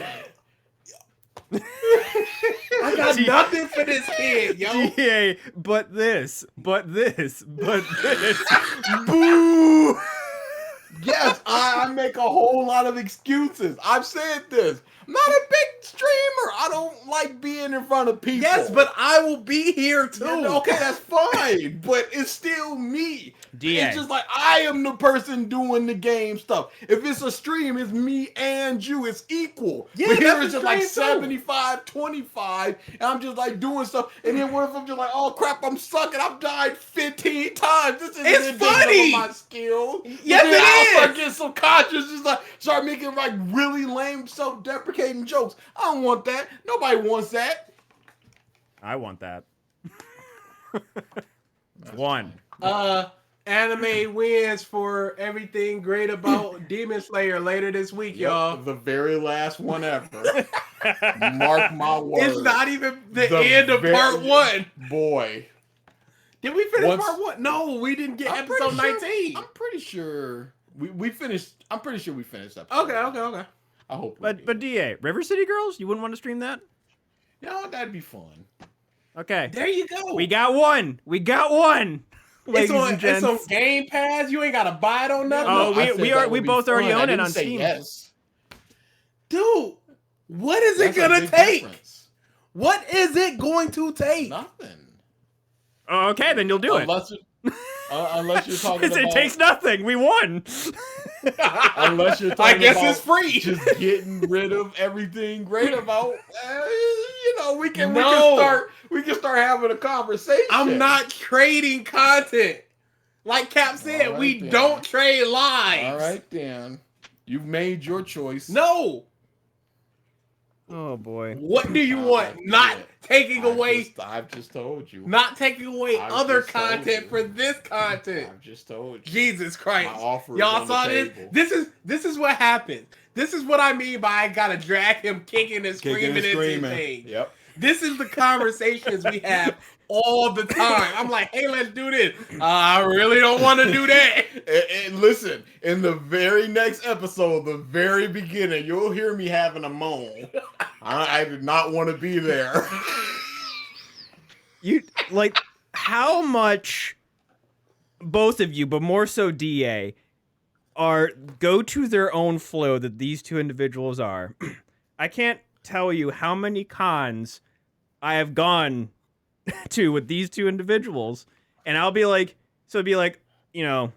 I got nothing for this kid, yo. GA, but this. Boo! Yes, I make a whole lot of excuses. I've said this. I'm not a big streamer. I don't like being in front of people. Yes, but I will be here too. Yeah, okay, that's fine, but it's still me. DA. It's just like I am the person doing the game stuff. If it's a stream, it's me and you. It's equal. Yeah, but here that's it's a just like stream, too. 75-25, and I'm just like doing stuff. And then what if I'm just like, oh crap, I'm sucking. I've died 15 times. This isn't It's indicative funny. of my skill. Yes, But then it I'll is. start getting subconscious. Just like start making like really lame, self-deprecating jokes. I don't want that. Nobody wants that. I want that. One. And Anime wins for everything great about Demon Slayer later this week, y'all. The very last one ever. Mark my words. It's not even the end of part 1. Boy. Did we finish part 1? No, we didn't get episode 19. I'm pretty sure we finished. I'm pretty sure we finished episode. Okay. I hope. But DA, River City Girls, you wouldn't want to stream that? No, that'd be fun. Okay. There you go. We got one. Ladies and gents. It's on Game Pass. You ain't gotta buy it on nothing. Oh, we both already own it on Steam. Yes. Dude, what is it gonna take? What is it going to take? Nothing. Oh, okay, then you'll do it. Unless you're talking about... It takes nothing. We won. Unless you're talking I guess about it's free. Just getting rid of everything great about... we can start having a conversation. I'm not trading content. Like Cap said, we don't trade lives. All right, then. You've made your choice. No. Oh, boy. What do you want? Not taking away... I've just told you. Not taking away other content for this content. I've just told you. Jesus Christ. Y'all saw this? This is what happened. This is what I mean by I gotta drag him kicking and screaming into things. Yep. This is the conversations we have all the time. I'm like, hey, let's do this. I really don't want to do that. And listen, in the very next episode, the very beginning, you'll hear me having a moan. I did not want to be there. You like how much both of you, but more so DA, are go to their own flow that these two individuals are. I can't tell you how many cons I have gone to with these two individuals, and I'll be like, so it'd be like, you know,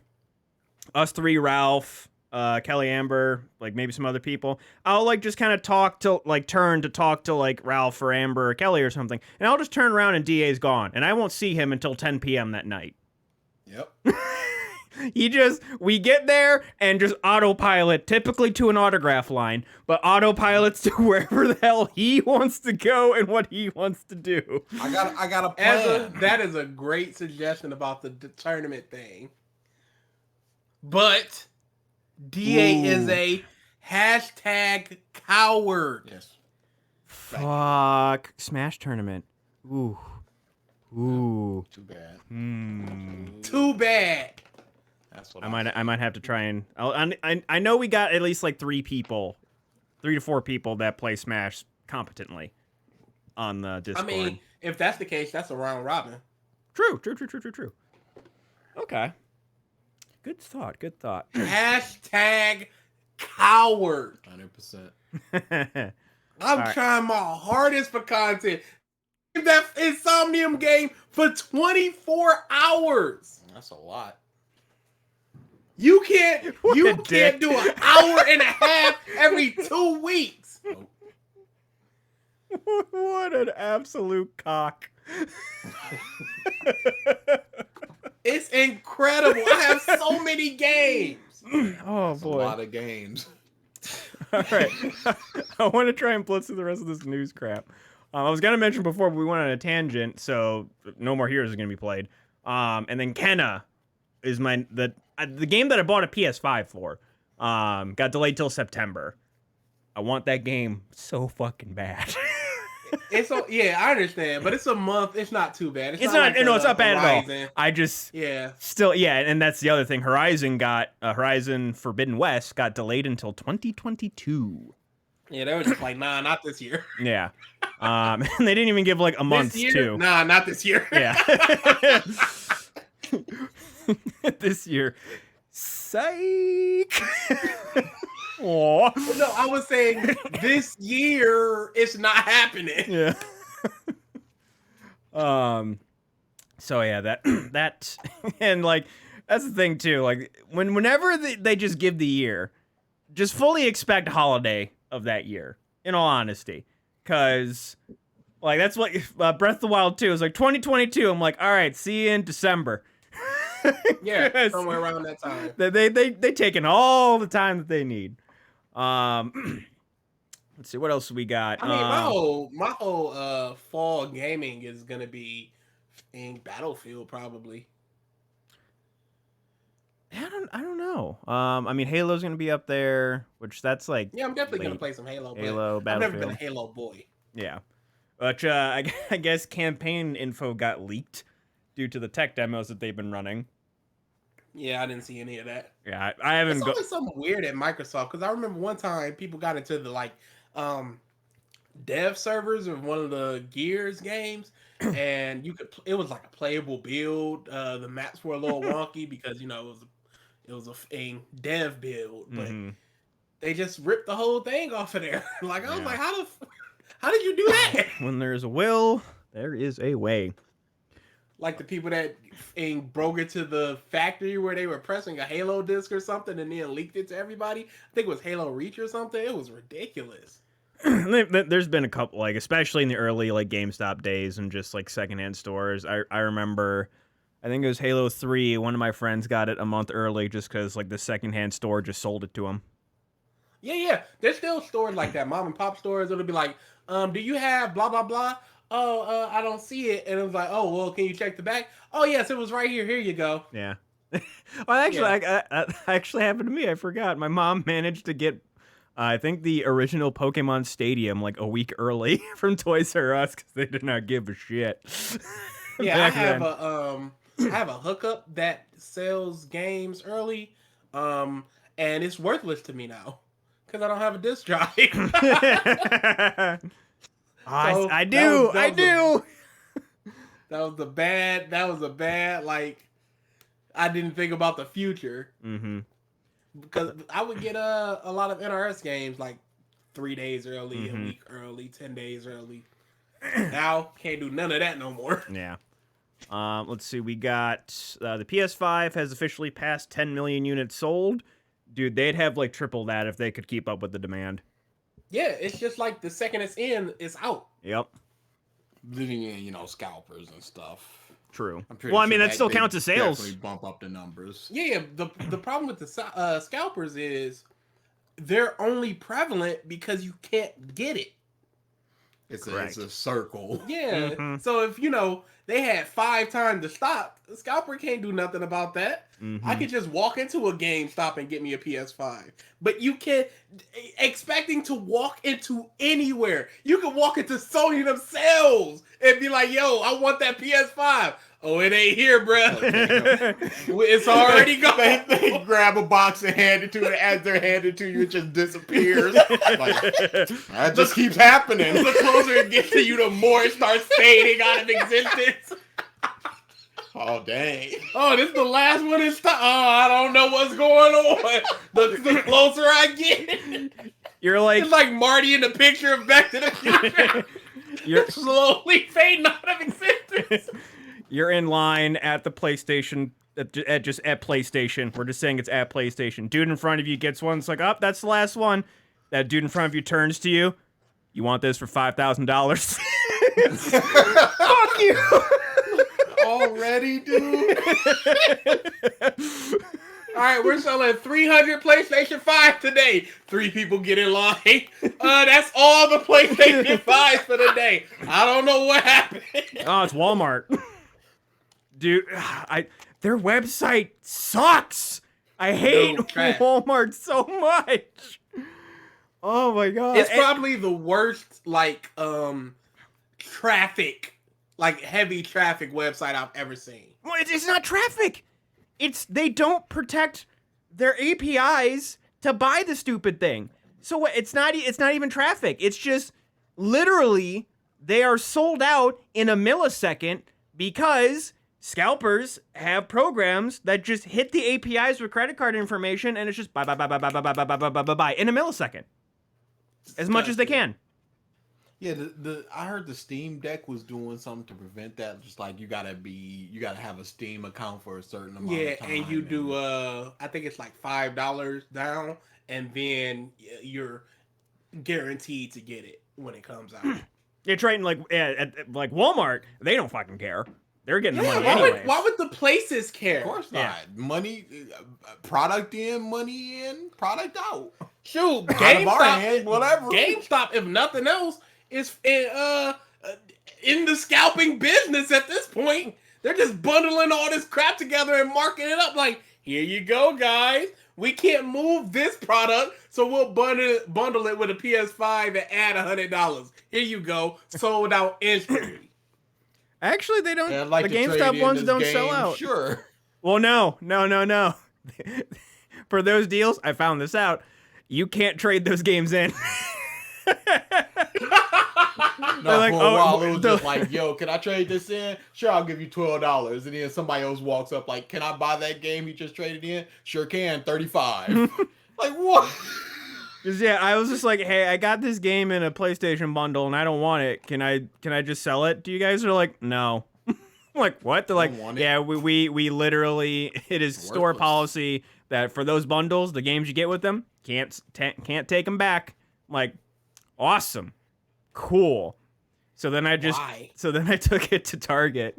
us three, Ralph, Kelly, Amber, like maybe some other people. I'll like just kind of turn to talk to like Ralph or Amber or Kelly or something, and I'll just turn around and DA's gone, and I won't see him until 10 p.m. that night. Yep. We get there and just autopilot, typically to an autograph line, but autopilots to wherever the hell he wants to go and what he wants to do. I got a plan. That is a great suggestion about the tournament thing. But DA is a hashtag coward. Yes. Fuck. Smash tournament. Ooh. Too bad. Too bad. That's what I might have to try and I know we got at least like 3 to 4 people that play Smash competently on the Discord. I mean, if that's the case, that's a round robin. True. Okay. Good thought. Hashtag coward. 100%. I'm trying my hardest for content. That Insomnium game for 24 hours. That's a lot. You can't do an hour and a half every 2 weeks. Nope. What an absolute cock. It's incredible. I have so many games. Oh, That's boy. a lot of games. All right. I want to try and blitz through the rest of this news crap. I was going to mention before, but we went on a tangent, so No More Heroes is going to be played. And then Kenna is the game that I bought a PS5 for. Got delayed till September. I want that game so fucking bad. I understand, but it's a month. It's not too bad. It's not bad at all. I just and that's the other thing. Horizon Forbidden West got delayed until 2022. Yeah, they were just like, nah, not this year. Yeah. And they didn't even give like a month too. Nah, not this year. Yeah. This year. Psych. Aww. No, I was saying this year it's not happening. Yeah. So yeah, that and like that's the thing too. Like whenever they just give the year, just fully expect holiday of that year. In all honesty, because like that's what Breath of the Wild 2 is like 2022. I'm like, all right, see you in December. Yeah, somewhere around that time. They taking all the time that they need. Let's see what else we got. I mean, my whole fall gaming is gonna be in Battlefield probably. I don't know. I mean, Halo's gonna be up there, which that's like Yeah, I'm definitely gonna late. play some Halo. Halo, but I've never been a Battlefield. Halo boy. Yeah, but I guess campaign info got leaked due to the tech demos that they've been running. Yeah, I didn't see any of that. Yeah, I haven't. It's always something weird at Microsoft because I remember one time people got into the dev servers of one of the Gears games, and you could. It was like a playable build. The maps were a little wonky because it was a dev build, but they just ripped the whole thing off of there. Like I was like, how did you do that? When there's a will, there is a way. Like the people that broke into the factory where they were pressing a Halo disc or something and then leaked it to everybody. I think it was Halo Reach or something. It was ridiculous. There's been a couple, like especially in the early like GameStop days and just like secondhand stores. I remember, I think it was Halo 3. One of my friends got it a month early just because like the secondhand store just sold it to him. Yeah. There's still stores like that, mom and pop stores. It'll be like, do you have blah blah blah? Oh, I don't see it. And it was like, oh, well, can you check the back? Oh, yes, it was right here. Here you go. Yeah. Well, actually, I actually happened to me. I forgot. My mom managed to get, I think, the original Pokemon Stadium like a week early from Toys R Us because they did not give a shit. Yeah, I have a hookup that sells games early, and it's worthless to me now because I don't have a disc drive. I do. That was a bad, like, I didn't think about the future. Mm-hmm. Because I would get a lot of NRS games like 3 days early, a week early, 10 days early. Now, can't do none of that no more. Yeah. Let's see. We got the PS5 has officially passed 10 million units sold. Dude, they'd have like triple that if they could keep up with the demand. Yeah, it's just like the second it's in, it's out. Yep. Living in, scalpers and stuff. True. Well, I mean, that still counts as sales. Definitely bump up the numbers. Yeah. The problem with the scalpers is they're only prevalent because you can't get it. It's a circle. Yeah. Mm-hmm. So if they had 5 times the stock, the scalper can't do nothing about that. Mm-hmm. I could just walk into a GameStop and get me a PS5. But you can't expecting to walk into anywhere. You can walk into Sony themselves and be like, "Yo, I want that PS5." Oh, it ain't here, bro. Okay. It's already gone. They grab a box and hand it to you. As they're handed to you, it just disappears. Like, that just keeps happening. The closer it gets to you, the more it starts fading out of existence. Oh, dang. Oh, this is the last one in stock. Oh, I don't know what's going on. The closer I get. You're like... It's like Marty in the picture of Back to the Future. You're slowly fading out of existence. You're in line at the PlayStation, at PlayStation. We're just saying it's at PlayStation. Dude in front of you gets one. It's like, oh, that's the last one. That dude in front of you turns to you. You want this for $5,000? Fuck you. Already, dude. All right, we're selling 300 PlayStation 5 today. 3 people get in line. That's all the PlayStation 5s for the day. I don't know what happened. Oh, it's Walmart. Dude, their website sucks. I hate Walmart so much. Oh my god. It's probably the worst traffic, like heavy traffic website I've ever seen. Well, it's not traffic. They don't protect their APIs to buy the stupid thing. So it's not even traffic. It's just literally they are sold out in a millisecond because scalpers have programs that just hit the APIs with credit card information, and it's just buy in a millisecond, as much as they can. Yeah, I heard the Steam Deck was doing something to prevent that. Just like you gotta have a Steam account for a certain amount of time. And you do I think it's like $5 down, and then you're guaranteed to get it when it comes out. You're trying at Walmart, they don't fucking care. They're getting the money anyway. Why would the places care? Of course not. Yeah. Money, product in, money in, product out. Shoot, GameStop, whatever. GameStop, if nothing else, is in the scalping business at this point. They're just bundling all this crap together and marking it up like, Here you go, guys. We can't move this product, so we'll bundle it with a PS5 and add $100. Here you go. Sold out instantly. Actually, they don't. And I'd like The to trade GameStop in ones this don't sell game, out. Sure. Well, no. For those deals, I found this out. You can't trade those games in. No, like, for a oh, while it was the- just like, yo, can I trade this in? Sure, I'll give you $12. And then somebody else walks up like, can I buy that game you just traded in? Sure can, $35. Like, what? 'Cause, yeah, I was just like, hey, I got this game in a PlayStation bundle and I don't want it. Can I just sell it? Do you guys are like, no. I'm like, what? They're like, want it? yeah, we literally, it is store Worthless. policy that for those bundles, the games you get with them, can't take them back. I'm like, awesome, cool. So then I took it to Target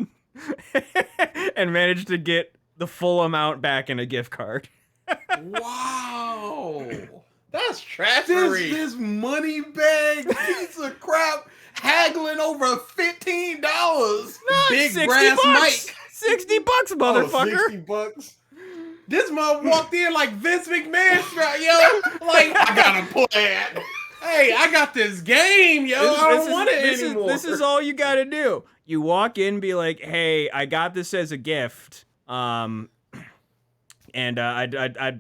and managed to get the full amount back in a gift card. Wow. That's trashery. This money bag piece of crap haggling over $15. Big 60 brass bucks. mic. $60, Oh, motherfucker. $60. This mother walked in like Vince McMahon, yo. Like, I got a plan. hey, I got this game, yo. I don't want it anymore. This is all you gotta do. You walk in, be like, "Hey, I got this as a gift, and I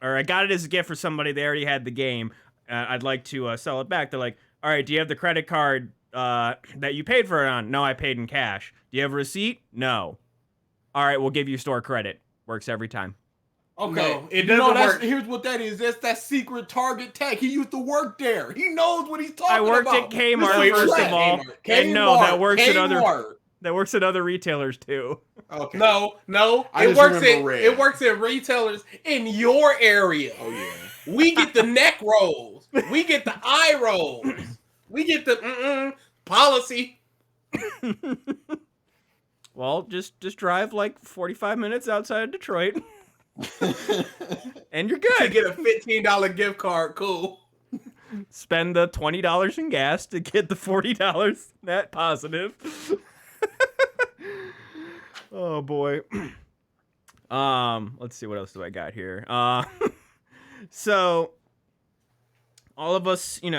got it as a gift for somebody. They already had the game. I'd like to sell it back." They're like, "All right, do you have the credit card that you paid for it on?" "No, I paid in cash." "Do you have a receipt?" "No." "All right, we'll give you store credit." Works every time. Okay, No, it doesn't work. Here's what that is. That's that secret Target tag. He used to work there. He knows what he's talking I worked about. at Kmart, This is first trash. of all. Kmart. And no, that works at other Kmart. retailers too. Okay. No, I it just works. remember Red. It works at retailers in your area. Oh yeah. We get the neck rolls. We get the eye rolls. We get the policy. Well, just drive like 45 minutes outside of Detroit, and you're To good. get a $15 gift card, cool. Spend the $20 in gas to get the $40 net positive. Oh boy. Let's see, what else do I got here? So all of us, maybe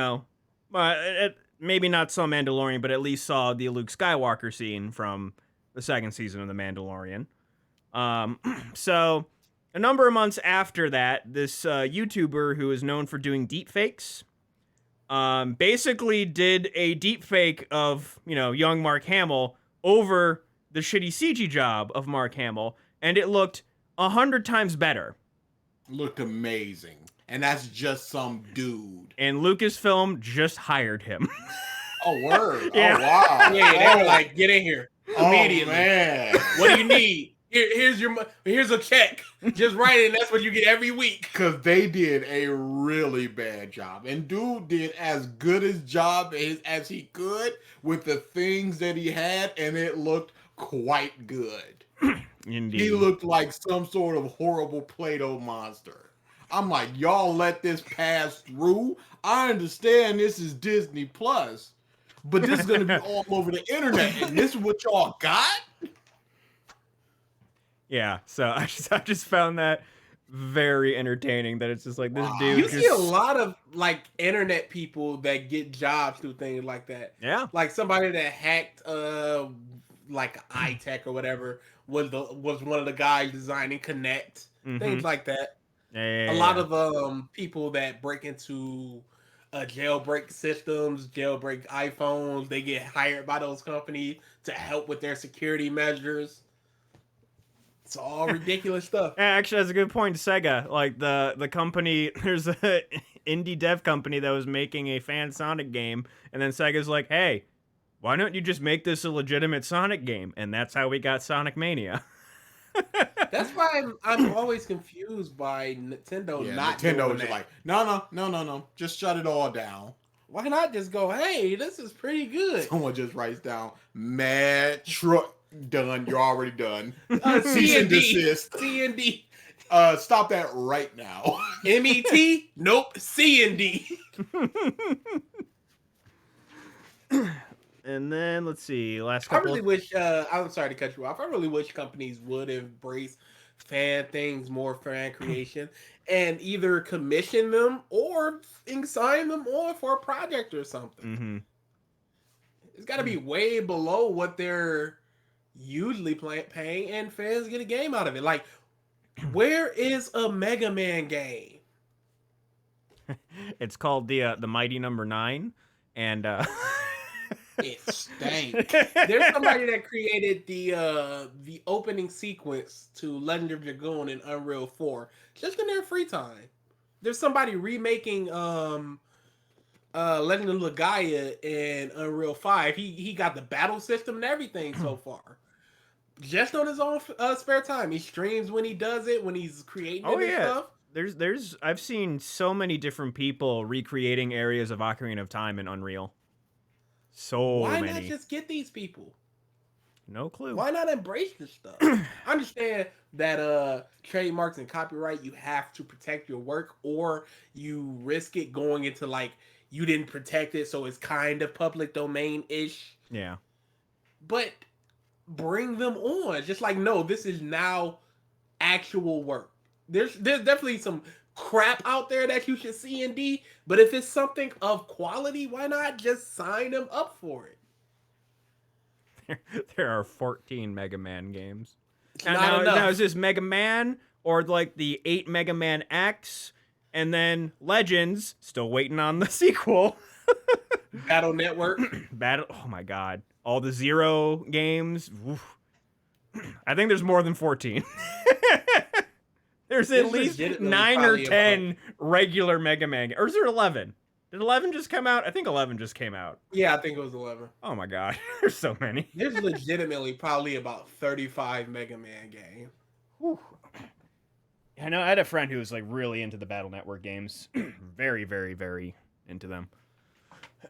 not saw Mandalorian, but at least saw the Luke Skywalker scene from the second season of The Mandalorian. So a number of months after that, this YouTuber who is known for doing deepfakes basically did a deepfake of, young Mark Hamill over the shitty CG job of Mark Hamill, and it looked 100 times better. Looked amazing. And that's just some dude. And Lucasfilm just hired him. Oh, word. Yeah. Oh, wow. Yeah, they were like, get in here immediately. Oh, man. What do you need? Here's a check. Just write it, and that's what you get every week. Because they did a really bad job. And dude did as good a job as he could with the things that he had, and it looked quite good. Indeed. He looked like some sort of horrible Play-Doh monster. I'm like, y'all let this pass through? I understand this is Disney Plus, but this is going to be all over the internet, and this is what y'all got? Yeah, so I just found that very entertaining, that it's just like this dude You just... see a lot of like internet people that get jobs through things like that. Yeah. Like somebody that hacked like iTech or whatever was one of the guys designing Connect, things like that. Yeah. A lot of people that break into jailbreak systems, jailbreak iPhones, they get hired by those companies to help with their security measures. It's all ridiculous stuff. Actually, that's a good point. Sega, like the company, there's a indie dev company that was making a fan Sonic game, and then Sega's like, hey, why don't you just make this a legitimate Sonic game? And that's how we got Sonic Mania. That's why I'm always confused by Nintendo not Nintendo doing was that. like, no. Just shut it all down. Why not just go, hey, this is pretty good. Someone just writes down, mad truck. Done. You're already done. Cease and C&D. desist. C&D. Stop that right now. MET? Nope. C&D. And then, let's see, last I couple really wish, I'm sorry to cut you off. I really wish companies would embrace fan things, more fan creation, and either commission them or sign them on for a project or something. Mm-hmm. It's got to be way below what they're usually paying, and fans get a game out of it. Like, where is a Mega Man game? It's called the Mighty Number 9, and It stank. There's somebody that created the opening sequence to Legend of Dragoon in Unreal 4 just in their free time. There's somebody remaking Legend of Legaia in Unreal 5. He got the battle system and everything so far. Just on his own spare time. He streams when he does it, when he's creating stuff. There's I've seen so many different people recreating areas of Ocarina of Time in Unreal. Why Many. not just get these people? No clue. Why not embrace this stuff? I understand that trademarks and copyright, you have to protect your work, or you risk it going into like you didn't protect it, so it's kind of public domain-ish. Yeah. But bring them on. Just like, no, this is now actual work. There's definitely some crap out there that you should see in D, but if it's something of quality, why not just sign them up for it? There are 14 Mega Man games. Not enough. Now, is this Mega Man or like the 8 Mega Man X? And then Legends, still waiting on the sequel. Battle Network. Oh my god. All the Zero games. Oof. I think there's more than 14. There's at least 9 or 10 regular Mega Man. Or is there 11? Did 11 just come out? I think 11 just came out. Yeah, I think it was 11. Oh my god. There's so many. There's legitimately probably about 35 Mega Man games. Whew. I know I had a friend who was like really into the Battle Network games. Very, very, very into them.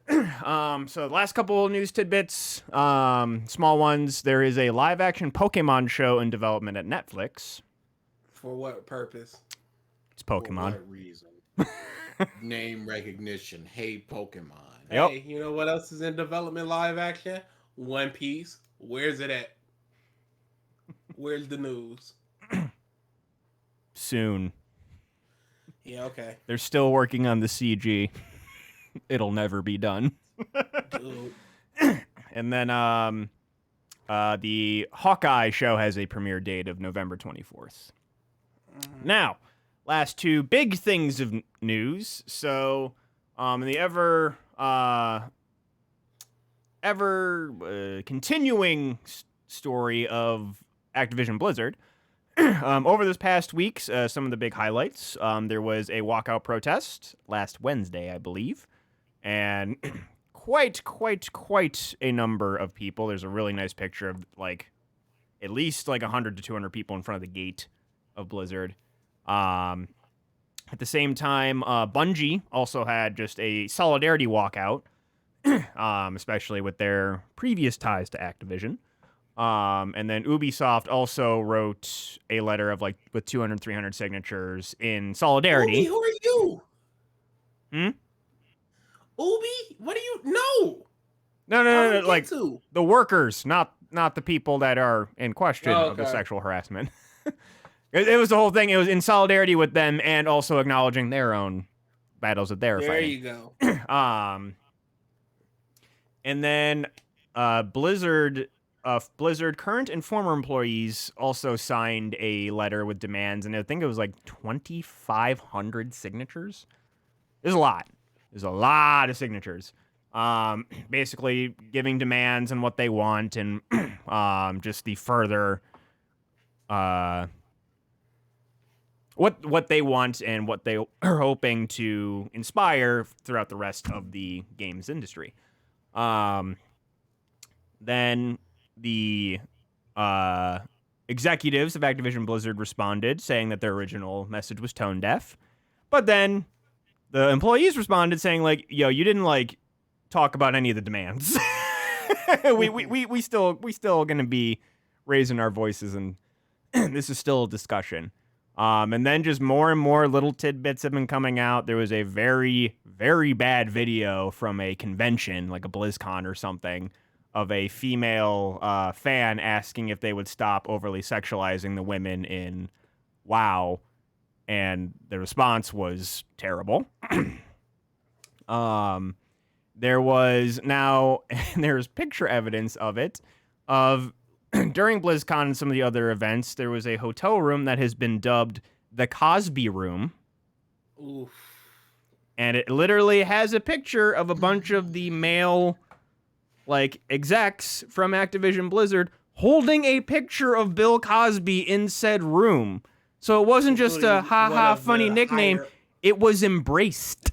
So the last couple news tidbits, small ones. There is a live action Pokemon show in development at Netflix. For what purpose? It's Pokemon. For what reason? Name recognition. Hey, Pokemon. Yep. Hey, you know what else is in development live action? One Piece. Where's it at? Where's the news? Soon. Yeah, okay. They're still working on the CG. It'll never be done. Dude. And then the Hawkeye show has a premiere date of November 24th. Now, last two big things of news. So, in the ever continuing story of Activision Blizzard, over this past week, some of the big highlights. There was a walkout protest last Wednesday, I believe, and quite a number of people. There's a really nice picture of like at least like 100 to 200 people in front of the gate of Blizzard. At the same time, Bungie also had just a solidarity walkout, especially with their previous ties to Activision. And then Ubisoft also wrote a letter of like with 200, 300 signatures in solidarity. Ubi, who are you? Hmm? Ubi? What do you know? No, like the workers, not the people that are in question of the sexual harassment. It was the whole thing. It was in solidarity with them and also acknowledging their own battles that they're fighting. There you go. And then Blizzard current and former employees also signed a letter with demands, and I think it was like 2,500 signatures. There's a lot. There's a lot of signatures. Basically giving demands and what they want, and just the further what they want and what they are hoping to inspire throughout the rest of the games industry. Then the executives of Activision Blizzard responded, saying that their original message was tone deaf. But then the employees responded saying, like, yo, you didn't like talk about any of the demands. we still gonna be raising our voices, and this is still a discussion. And then just more and more little tidbits have been coming out. There was a very, very bad video from a convention, like a BlizzCon or something, of a female fan asking if they would stop overly sexualizing the women in WoW, and the response was terrible. There was now, and there's picture evidence of it, of during BlizzCon and some of the other events, there was a hotel room that has been dubbed the Cosby Room. Oof. And it literally has a picture of a bunch of the male, like, execs from Activision Blizzard holding a picture of Bill Cosby in said room. So it wasn't just a ha-ha funny nickname. It was embraced.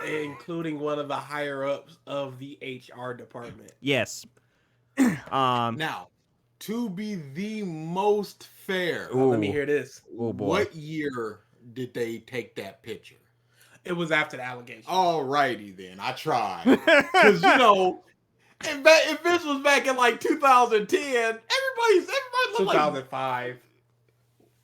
Including one of the higher-ups of the HR department. Yes. Now, to be the most fair, Let me hear this. Oh boy. what year did they take that picture? It was after the allegation. Alrighty then, I tried. Because, you know, if this was back in like 2010, everybody looked like... 2005.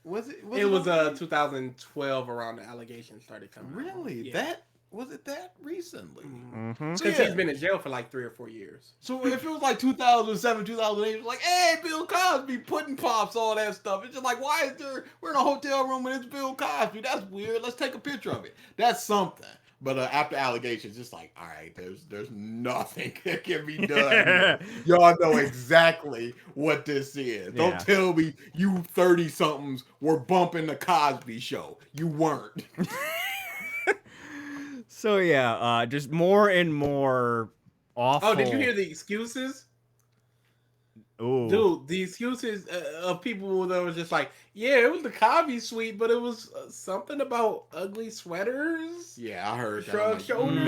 Was it? It was 2012 around the allegations started coming out. Really? Yeah. Was it that recently? Mm-hmm. Because he's been in jail for like 3 or 4 years. So if it was like 2007, 2008, it was like, hey, Bill Cosby, pudding pops, all that stuff. It's just like, why is there, we're in a hotel room and it's Bill Cosby. That's weird. Let's take a picture of it. That's something. But after allegations, it's like, all right, there's nothing that can be done. Y'all know exactly what this is. Yeah. Don't tell me you 30-somethings were bumping the Cosby show. You weren't. So yeah, just more and more awful. Oh, did you hear the excuses? Ooh. Dude, the excuses of people that was just like, yeah, it was the Cosby suite, but it was something about ugly sweaters. Yeah, I heard that. Shrug I'm like, shoulders.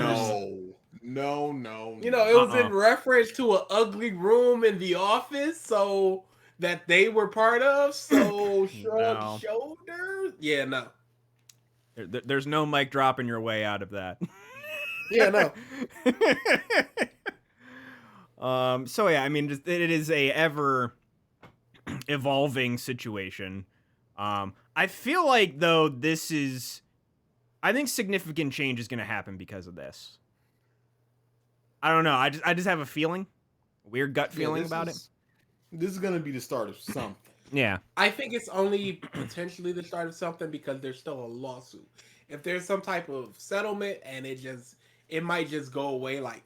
No. You know, it was in reference to an ugly room in the office, so that they were part of. So shrug shoulders. Yeah, no. There's no mic dropping your way out of that. Yeah, no. So yeah, I mean, it is a ever evolving situation. I feel like though I think significant change is going to happen because of this. I don't know. I just have a feeling, a weird gut feeling about it. This is going to be the start of something. Yeah. I think it's only potentially the start of something because there's still a lawsuit. If there's some type of settlement and it might just go away like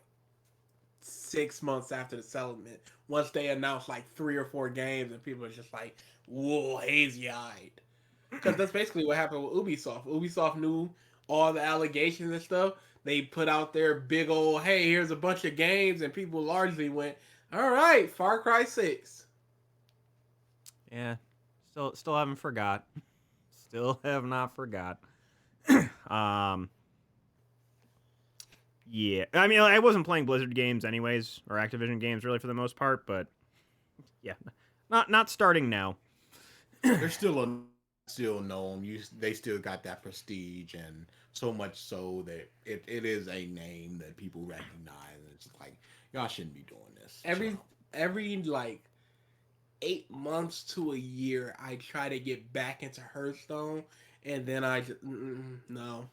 6 months after the settlement, once they announce like 3 or 4 games and people are just like, whoa, hazy-eyed. Because that's basically what happened with Ubisoft. Ubisoft knew all the allegations and stuff. They put out their big old, hey, here's a bunch of games, and people largely went, all right, Far Cry 6. Yeah. Still haven't forgot. Still have not forgot. Yeah. I mean, I wasn't playing Blizzard games anyways, or Activision games really for the most part, but yeah. Not starting now. They're still known. They still got that prestige, and so much so that it is a name that people recognize. And it's like, y'all shouldn't be doing this. Every like 8 months to a year, I try to get back into Hearthstone, and then I just no,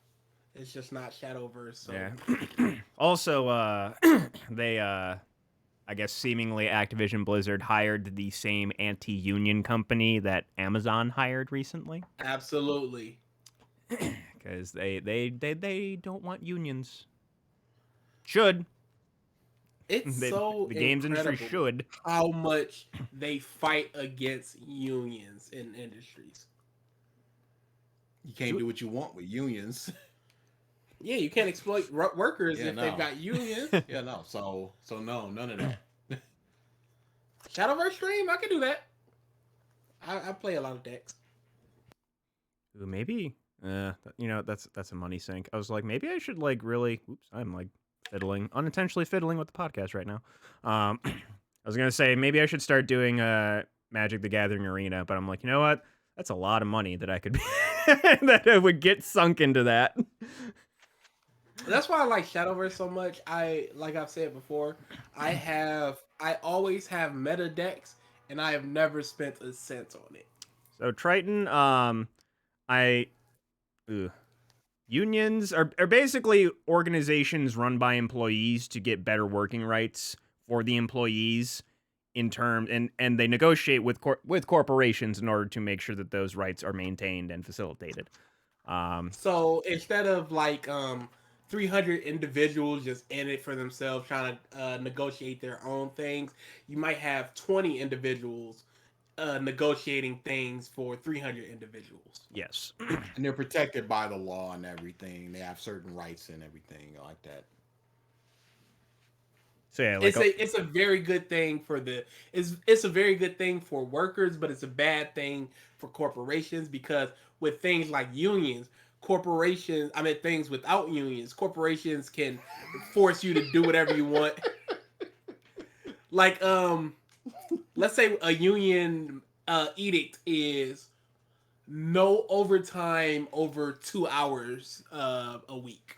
it's just not Shadowverse. So. Yeah. Also, they I guess seemingly Activision Blizzard hired the same anti-union company that Amazon hired recently. Absolutely. Because they don't want unions. Should. It's the games industry should. How much they fight against unions in industries. You can't do what you want with unions. Yeah, you can't exploit workers if they've got unions. Yeah, no. So no, none of that. Shadowverse stream, I can do that. I play a lot of decks. Ooh, maybe. That's a money sink. I was like, maybe I should like really. Oops, I'm like unintentionally fiddling with the podcast right now. I was gonna say maybe I should start doing Magic the Gathering Arena, but I'm like, you know what? That's a lot of money that I could be that I would get sunk into that. That's why I like Shadowverse so much. Like I've said before, I always have meta decks, and I have never spent a cent on it. So Triton, unions are basically organizations run by employees to get better working rights for the employees in terms, and they negotiate with corporations in order to make sure that those rights are maintained and facilitated. So instead of like 300 individuals just in it for themselves trying to negotiate their own things, you might have 20 individuals negotiating things for 300 individuals. Yes. And they're protected by the law and everything. They have certain rights and everything like that. So yeah, like It's a very good thing for it's a very good thing for workers, but it's a bad thing for corporations, because with things like unions, things without unions, corporations can force you to do whatever you want. Like let's say a union edict is no overtime over 2 hours a week.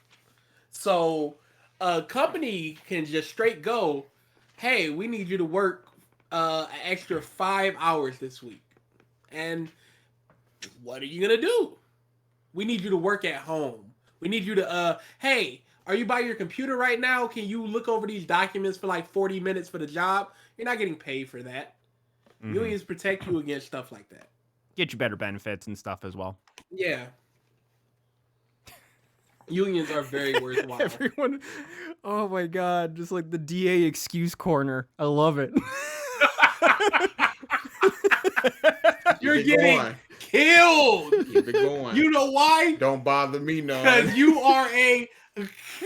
So a company can just straight go, hey, we need you to work an extra 5 hours this week. And what are you going to do? We need you to work at home. We need you to, hey, are you by your computer right now? Can you look over these documents for like 40 minutes for the job? You're not getting paid for that. Mhm. Unions protect you against stuff like that. Get you better benefits and stuff as well. Yeah. Unions are very worthwhile. Everyone, oh my god, just like the DA excuse corner. I love it. You're Keep it getting going. killed. Keep it going. You know why? Don't bother me, none. Because you are a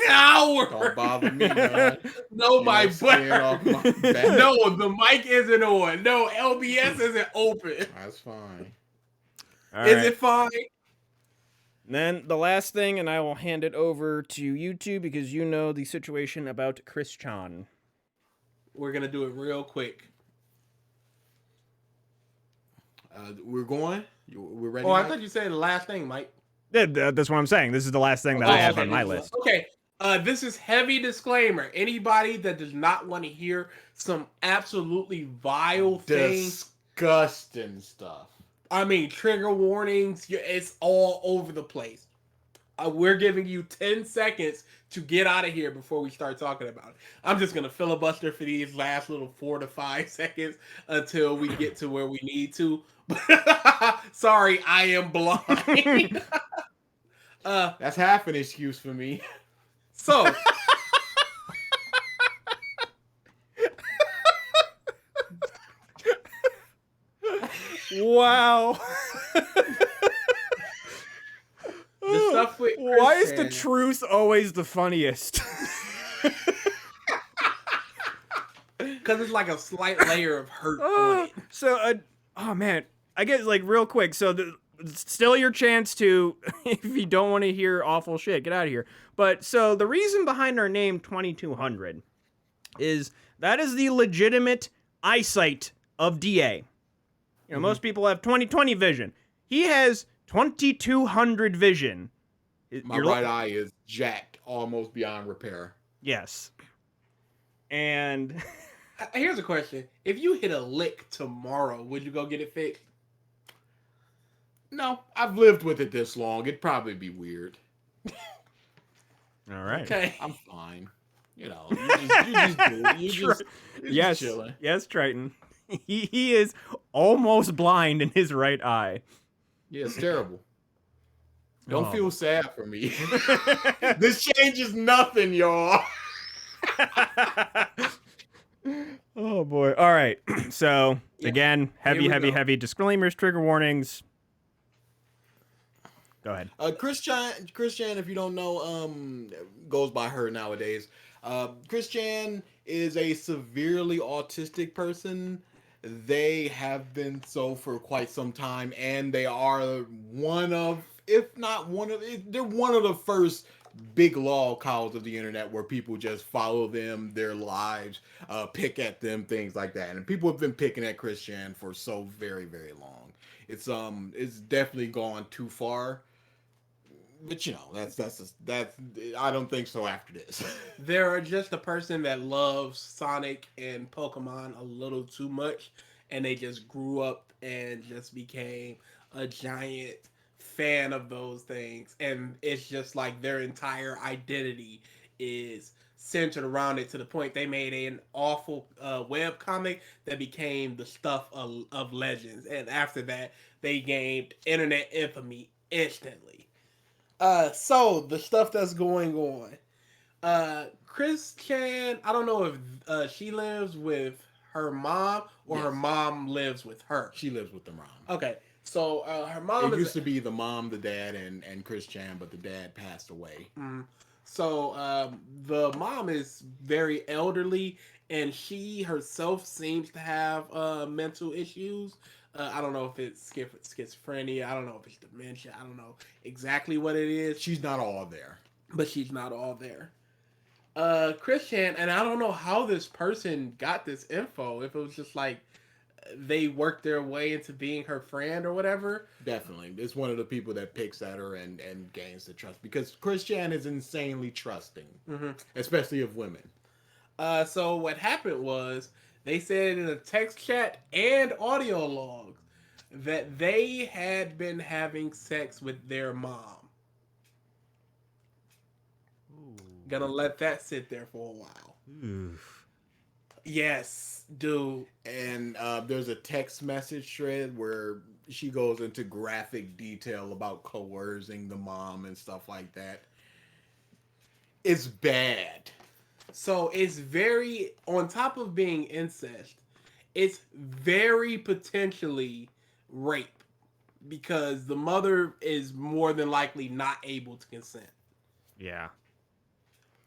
coward. Don't bother me, none. No, You my know, skin butt. off my back. No, the mic isn't on. No, LBS isn't open. That's fine. Is it fine? Then the last thing, and I will hand it over to you two because you know the situation about Chris Chan. We're gonna do it real quick. We're going? We're ready? Oh, I Mike? thought you said the last thing, Mike. That's what I'm saying. This is the last thing that I have on my list. Okay. This is heavy disclaimer. Anybody that does not want to hear some absolutely vile things, Disgusting stuff. I mean, trigger warnings, it's all over the place. We're giving you 10 seconds to get out of here before we start talking about it. I'm just going to filibuster for these last little 4 to 5 seconds until we get to where we need to. Sorry, I am blind. That's half an excuse for me. So, Wow. the stuff with Why is the Christian- truth always the funniest? Because it's like a slight layer of hurt on it. So, oh man, I guess like real quick. So, still your chance to, if you don't want to hear awful shit, get out of here. But so the reason behind our name 2200 is that is the legitimate eyesight of DA. You know, most people have 20/20 vision. He has 2200 vision. My right eye is jacked almost beyond repair. Yes. And Here's a question. If you hit a lick tomorrow, would you go get it fixed? No, I've lived with it this long. It'd probably be weird. all right. Okay. I'm fine. You know, you just do it. You're Yes. just chilling. Yes, Triton. He is almost blind in his right eye. Yeah, it's terrible. Don't Oh. feel sad for me. This changes nothing, y'all. Oh boy. All right. So Yeah. again, Here we go. heavy disclaimers, trigger warnings. Go ahead. Christian, if you don't know, goes by her nowadays. Christian is a severely autistic person. They have been so for quite some time, and they are one of, if not one of, they're one of the first big log cows of the internet where people just follow them, their lives, pick at them, things like that. And people have been picking at Christian for so very, very long. It's definitely gone too far. But you know, that's I don't think so after this. They're just a person that loves Sonic and Pokemon a little too much, and they just grew up and just became a giant fan of those things. And it's just like their entire identity is centered around it to the point they made an awful web comic that became the stuff of legends, and after that they gained internet infamy instantly. So the stuff that's going on. Chris Chan, I don't know if she lives with her mom or her Yes. mom lives with her. She lives with the mom. Okay, so her mom It is used to be the mom, the dad, and Chris Chan, but the dad passed away. So the mom is very elderly, and she herself seems to have mental issues. I don't know if it's schizophrenia. I don't know if it's dementia. I don't know exactly what it is, She's not all there. but she's not all there. Christian, and I don't know how this person got this info. If it was just like they worked their way into being her friend or whatever. Definitely. It's one of the people that picks at her and gains the trust. Because Chris Chan is insanely trusting, especially of women. So what happened was they said in a text chat and audio logs that they had been having sex with their mom. Gonna let that sit there for a while. Oof. Yes, dude. And there's a text message thread where she goes into graphic detail about coercing the mom and stuff like that. It's bad. So it's very, on top of being incest, it's very potentially rape because the mother is more than likely not able to consent. Yeah.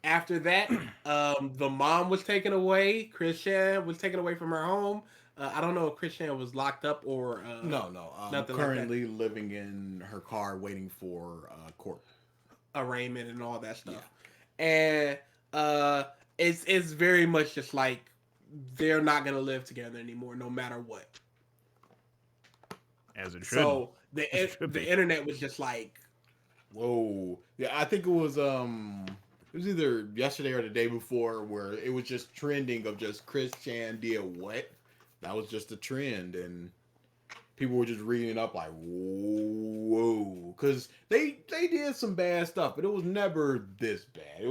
After that, the mom was taken away. Christian was taken away from her home. I don't know if Christian was locked up or No. nothing Currently living in her car waiting for court. arraignment and all that stuff. Yeah. And it's very much just like they're not gonna live together anymore, no matter what. As it should. So As it should the be. internet was just like, Whoa. Yeah, I think it was either yesterday or the day before where it was just trending of just Chris Chan did what? That was just a trend, and people were just reading it up like, whoa, because they did some bad stuff, but it was never this bad. It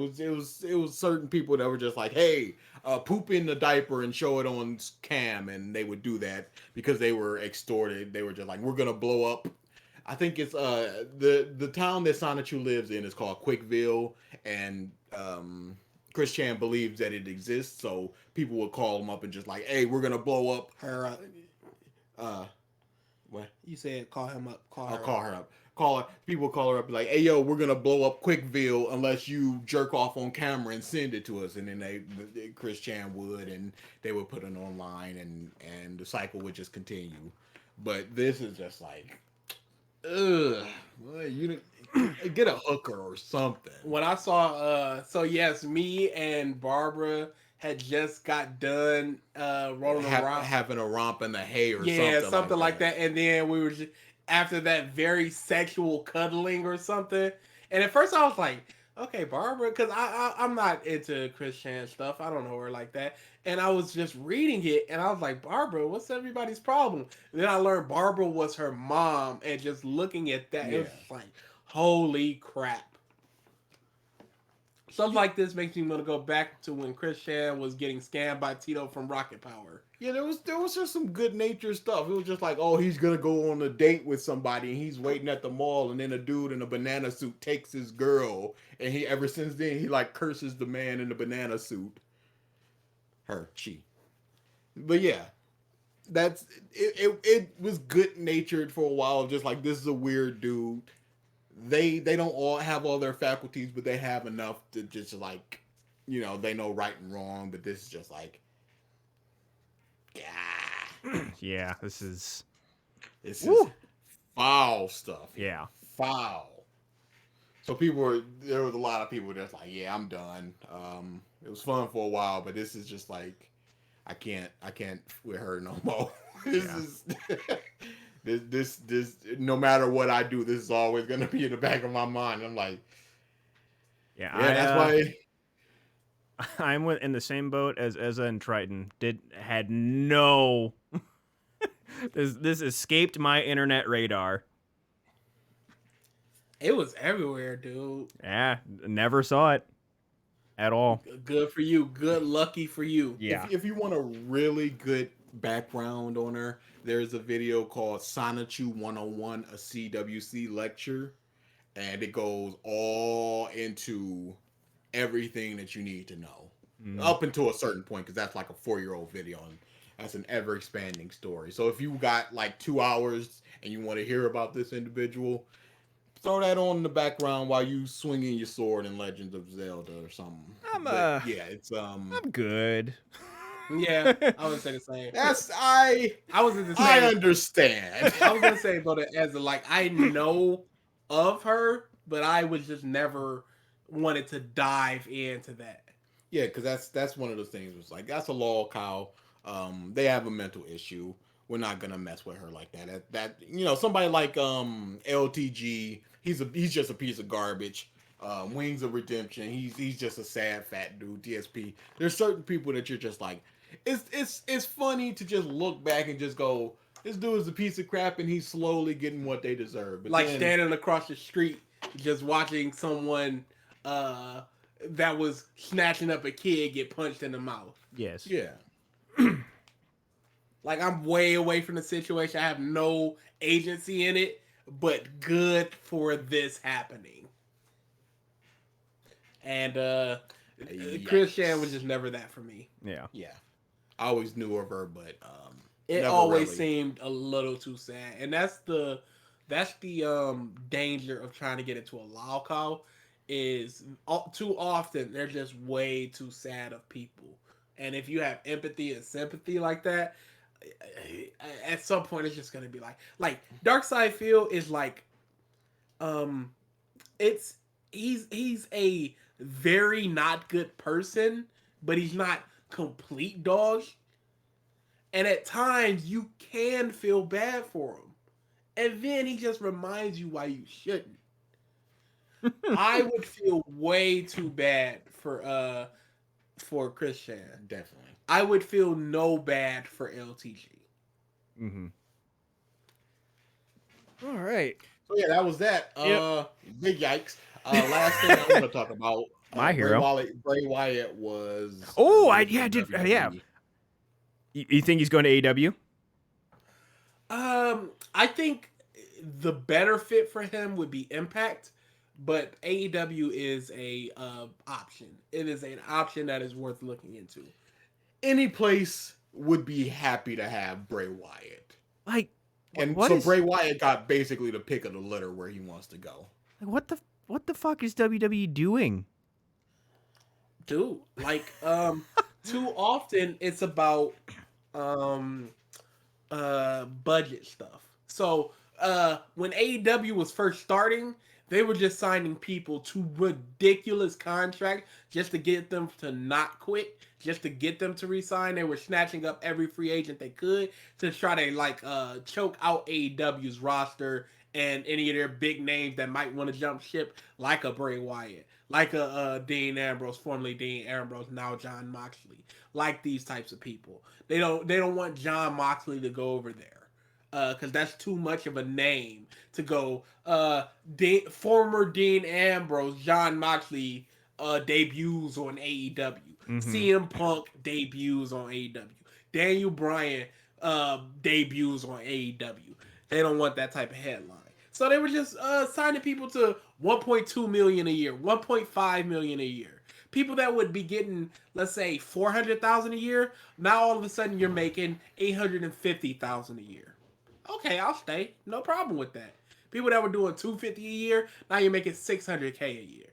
was certain people that were just like, hey, poop in the diaper and show it on cam, and they would do that because they were extorted. They were just like, we're gonna blow up. I think it's the town that Sonichu lives in is called Quickville, and Chris Chan believes that it exists, so people would call him up and just like, hey, we're gonna blow up her. What? You said call him up. I'll call her up. Call her. People call her up, be like, "Hey, yo, we're gonna blow up Quickville unless you jerk off on camera and send it to us." And then Chris Chan would, and they would put it online, and the cycle would just continue. But this is just like, ugh, well, you get a hooker or something. When I saw, so yes, me and Barbara had just got done rolling around, having a romp in the hay or something like that. And then we were just, after that very sexual cuddling or something. And at first I was like, okay, Barbara, because I'm not into Christian stuff. I don't know her like that. And I was just reading it, and I was like, Barbara, what's everybody's problem? And then I learned Barbara was her mom, and just looking at that, it was just like, holy crap. Stuff like this makes me want to go back to when Chris Chan was getting scammed by Tito from Rocket Power. Yeah, there was just some good natured stuff. It was just like, oh, he's gonna go on a date with somebody, and he's waiting at the mall, and then a dude in a banana suit takes his girl, and he ever since then he like curses the man in the banana suit. She. But yeah, that's it. It was good natured for a while. Just like, this is a weird dude. They don't all have all their faculties, but they have enough to just like, they know right and wrong. But this is just like, Yeah, this is foul stuff. Yeah. Foul. So there was a lot of people that's like, yeah, I'm done. It was fun for a while, but this is just like, I can't with her no more. This no matter what I do, this is always gonna be in the back of my mind. I'm like, that's why. I'm in the same boat as Ezza and Triton. Had no. This escaped my internet radar. It was everywhere, dude. Yeah, never saw it. at all. Good for you. Good lucky for you. Yeah. If you want a really good background on her, there's a video called Sonichu 101, a CWC lecture, and it goes all into everything that you need to know up until a certain point, because that's like a 4-year-old video, and that's an ever expanding story. So if you got like 2 hours and you want to hear about this individual, throw that on in the background while you swinging your sword in Legends of Zelda or something. Yeah, it's I'm good. Yeah, I would say the same. I was in the same. I understand. I was gonna say, but as a, like, I know of her, but I was just never wanted to dive into that. Yeah, because that's one of the things. Was like, that's a lol cow. They have a mental issue. We're not gonna mess with her like that. That somebody like LTG. He's just a piece of garbage. Wings of Redemption. He's just a sad fat dude. DSP. There's certain people that you're just like, it's funny to just look back and just go, this dude is a piece of crap and he's slowly getting what they deserve. But like then, standing across the street, just watching someone that was snatching up a kid get punched in the mouth. Yes. yeah. Like, I'm way away from the situation. I have no agency in it, but good for this happening. And Christian was just never that for me. Yeah. Yeah. I always knew of her, but It never always really. seemed a little too sad. And that's the danger of trying to get into a lolcow, is too often they're just way too sad of people. And if you have empathy and sympathy like that, at some point it's just gonna be like Darkside Field is like, he's a very not good person, but he's not complete dog. And at times you can feel bad for him, and then he just reminds you why you shouldn't. I would feel way too bad for Christian. Definitely. I would feel no bad for LTG. Mm-hmm. All right. So yeah, that was that. Yep. Big yikes. Last thing I want to talk about. My hero. Bray Wyatt was. Oh, WWE. yeah. You think he's going to AEW? I think the better fit for him would be Impact, but AEW is a option. It is an option that is worth looking into. Any place would be happy to have Bray Wyatt. Like, And what so is- Bray Wyatt got basically the pick of the litter where he wants to go. like what the fuck is WWE doing? Dude, like, too often it's about budget stuff. So when AEW was first starting, they were just signing people to ridiculous contracts just to get them to not quit, just to get them to resign. They were snatching up every free agent they could to try to choke out AEW's roster and any of their big names that might want to jump ship, like a Bray Wyatt, like a Dean Ambrose, formerly Dean Ambrose, now John Moxley, like these types of people. They don't want John Moxley to go over there. Because that's too much of a name to go. Former Dean Ambrose, John Moxley debuts on AEW. Mm-hmm. CM Punk debuts on AEW. Daniel Bryan debuts on AEW. They don't want that type of headline. So they were just signing people to $1.2 million a year, $1.5 million a year. People that would be getting, let's say, $400,000 a year. Now all of a sudden you're making $850,000 a year. Okay, I'll stay. No problem with that. People that were doing $250 a year, now you're making $600K a year.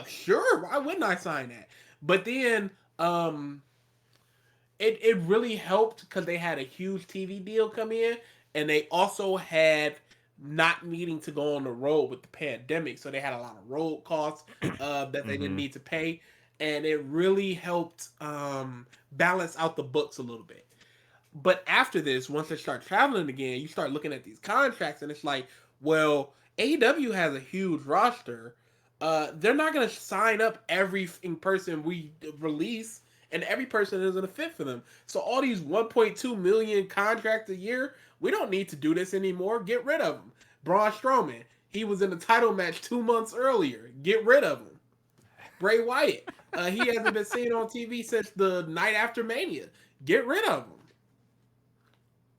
Sure, why wouldn't I sign that? But then it really helped because they had a huge TV deal come in, and they also had not needing to go on the road with the pandemic, so they had a lot of road costs that they didn't need to pay, and it really helped balance out the books a little bit. But after this, once they start traveling again, you start looking at these contracts, and it's like, well, AEW has a huge roster. They're not going to sign up every person we release, and every person isn't a fit for them. So all these 1.2 million contracts a year, we don't need to do this anymore. Get rid of them. Braun Strowman, he was in the title match 2 months earlier. Get rid of him. Bray Wyatt, He hasn't been seen on TV since the night after Mania. Get rid of him.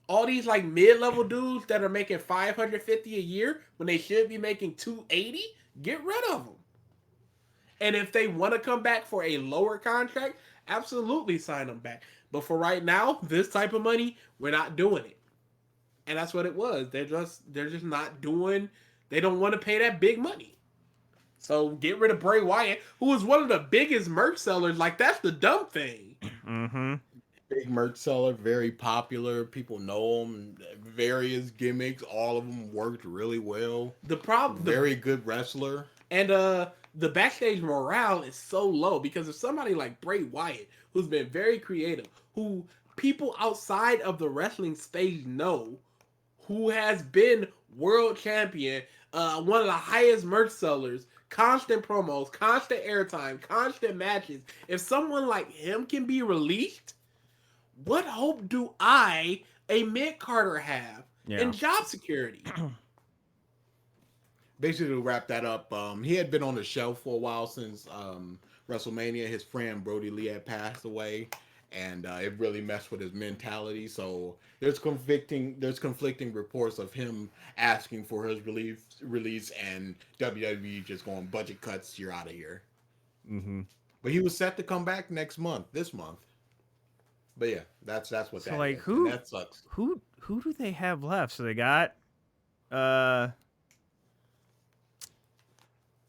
All these like mid-level dudes that are making $550 a year when they should be making $280, get rid of them. And if they want to come back for a lower contract, absolutely sign them back. But for right now, this type of money, we're not doing it. And that's what it was. They're just not doing. They don't want to pay that big money. So get rid of Bray Wyatt, who is one of the biggest merch sellers. Like, that's the dumb thing. Mm-hmm. Big merch seller, very popular. People know him. Various gimmicks, all of them worked really well. Very good wrestler. And the backstage morale is so low because of somebody like Bray Wyatt, who's been very creative, who people outside of the wrestling stage know, who has been world champion, one of the highest merch sellers, constant promos, constant airtime, constant matches. If someone like him can be released, what hope do I, a mid-carder, have in job security? Basically, to wrap that up, he had been on the shelf for a while since WrestleMania. His friend Brody Lee had passed away, and it really messed with his mentality. So there's conflicting reports of him asking for his release, and WWE just going budget cuts. You're out of here. Mm-hmm. But he was set to come back this month. But yeah, that's what So that like is. who And that sucks. who do they have left? So they got oh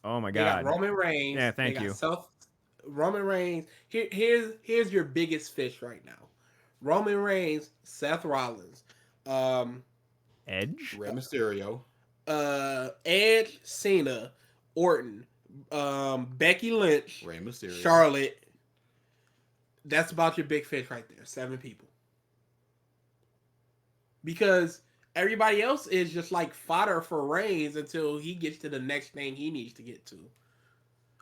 my They got god. Roman Reigns. Yeah, thank you. Roman Reigns. Here's your biggest fish right now. Roman Reigns, Seth Rollins, Edge? Rey Mysterio. Edge, Cena, Orton, Becky Lynch, Rey Mysterio. Charlotte. That's about your big fish right there. 7 people. Because everybody else is just like fodder for Reigns until he gets to the next thing he needs to get to.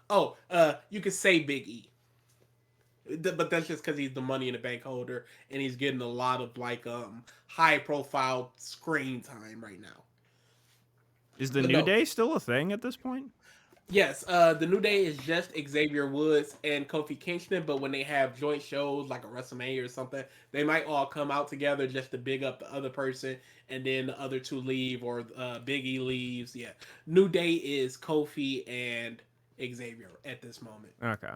Oh, you could say Big E. But that's just because he's the Money in the Bank holder and he's getting a lot of like high profile screen time right now. Is the New Day still a thing at this point? Yes, the New Day is just Xavier Woods and Kofi Kingston, but when they have joint shows like a WrestleMania or something, they might all come out together just to big up the other person, and then the other 2 leave, or Big E leaves. Yeah, New Day is Kofi and Xavier at this moment. Okay.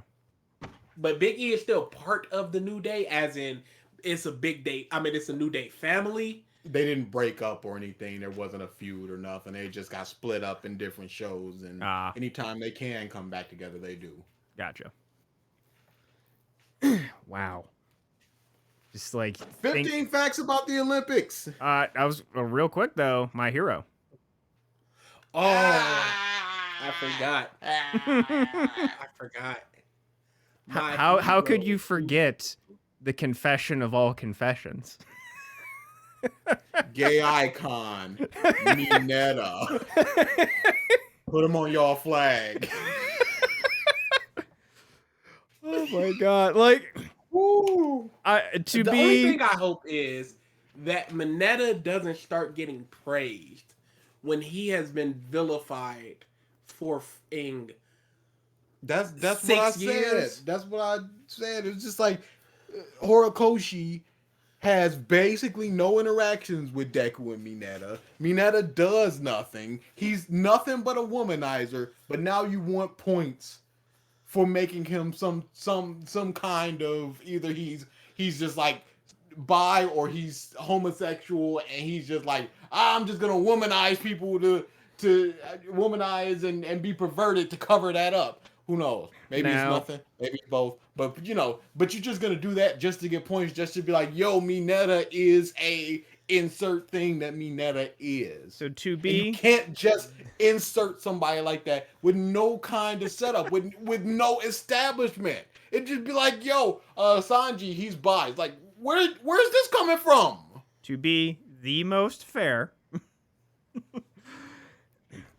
But Big E is still part of the New Day, as in it's a big day. I mean, it's a New Day family. They didn't break up or anything. There wasn't a feud or nothing. They just got split up in different shows. And anytime they can come back together, they do. Gotcha. Wow. Just like 15 facts about the Olympics. I was real quick though. My hero. Oh, I forgot. I forgot. How could you forget the confession of all confessions? Gay icon, Mineta. Put him on y'all flag. Oh my god! Like, the only thing I hope is that Mineta doesn't start getting praised when he has been vilified for Aang. That's what 6 I years. said. That's what I said. It was just like Horikoshi has basically no interactions with Deku and Mineta. Mineta does nothing. He's nothing but a womanizer. But now you want points for making him some kind of, either he's just like bi or he's homosexual, and he's just like, I'm just gonna womanize people to womanize and be perverted to cover that up. Who knows? Maybe it's nothing. Maybe it's both. But but you're just gonna do that just to get points, just to be like, yo, Mineta is a insert thing that Mineta is. So to be, and you can't just insert somebody like that with no kind of setup, with no establishment. It'd just be like, yo, Sanji, he's bi. It's like, where's this coming from? To be the most fair,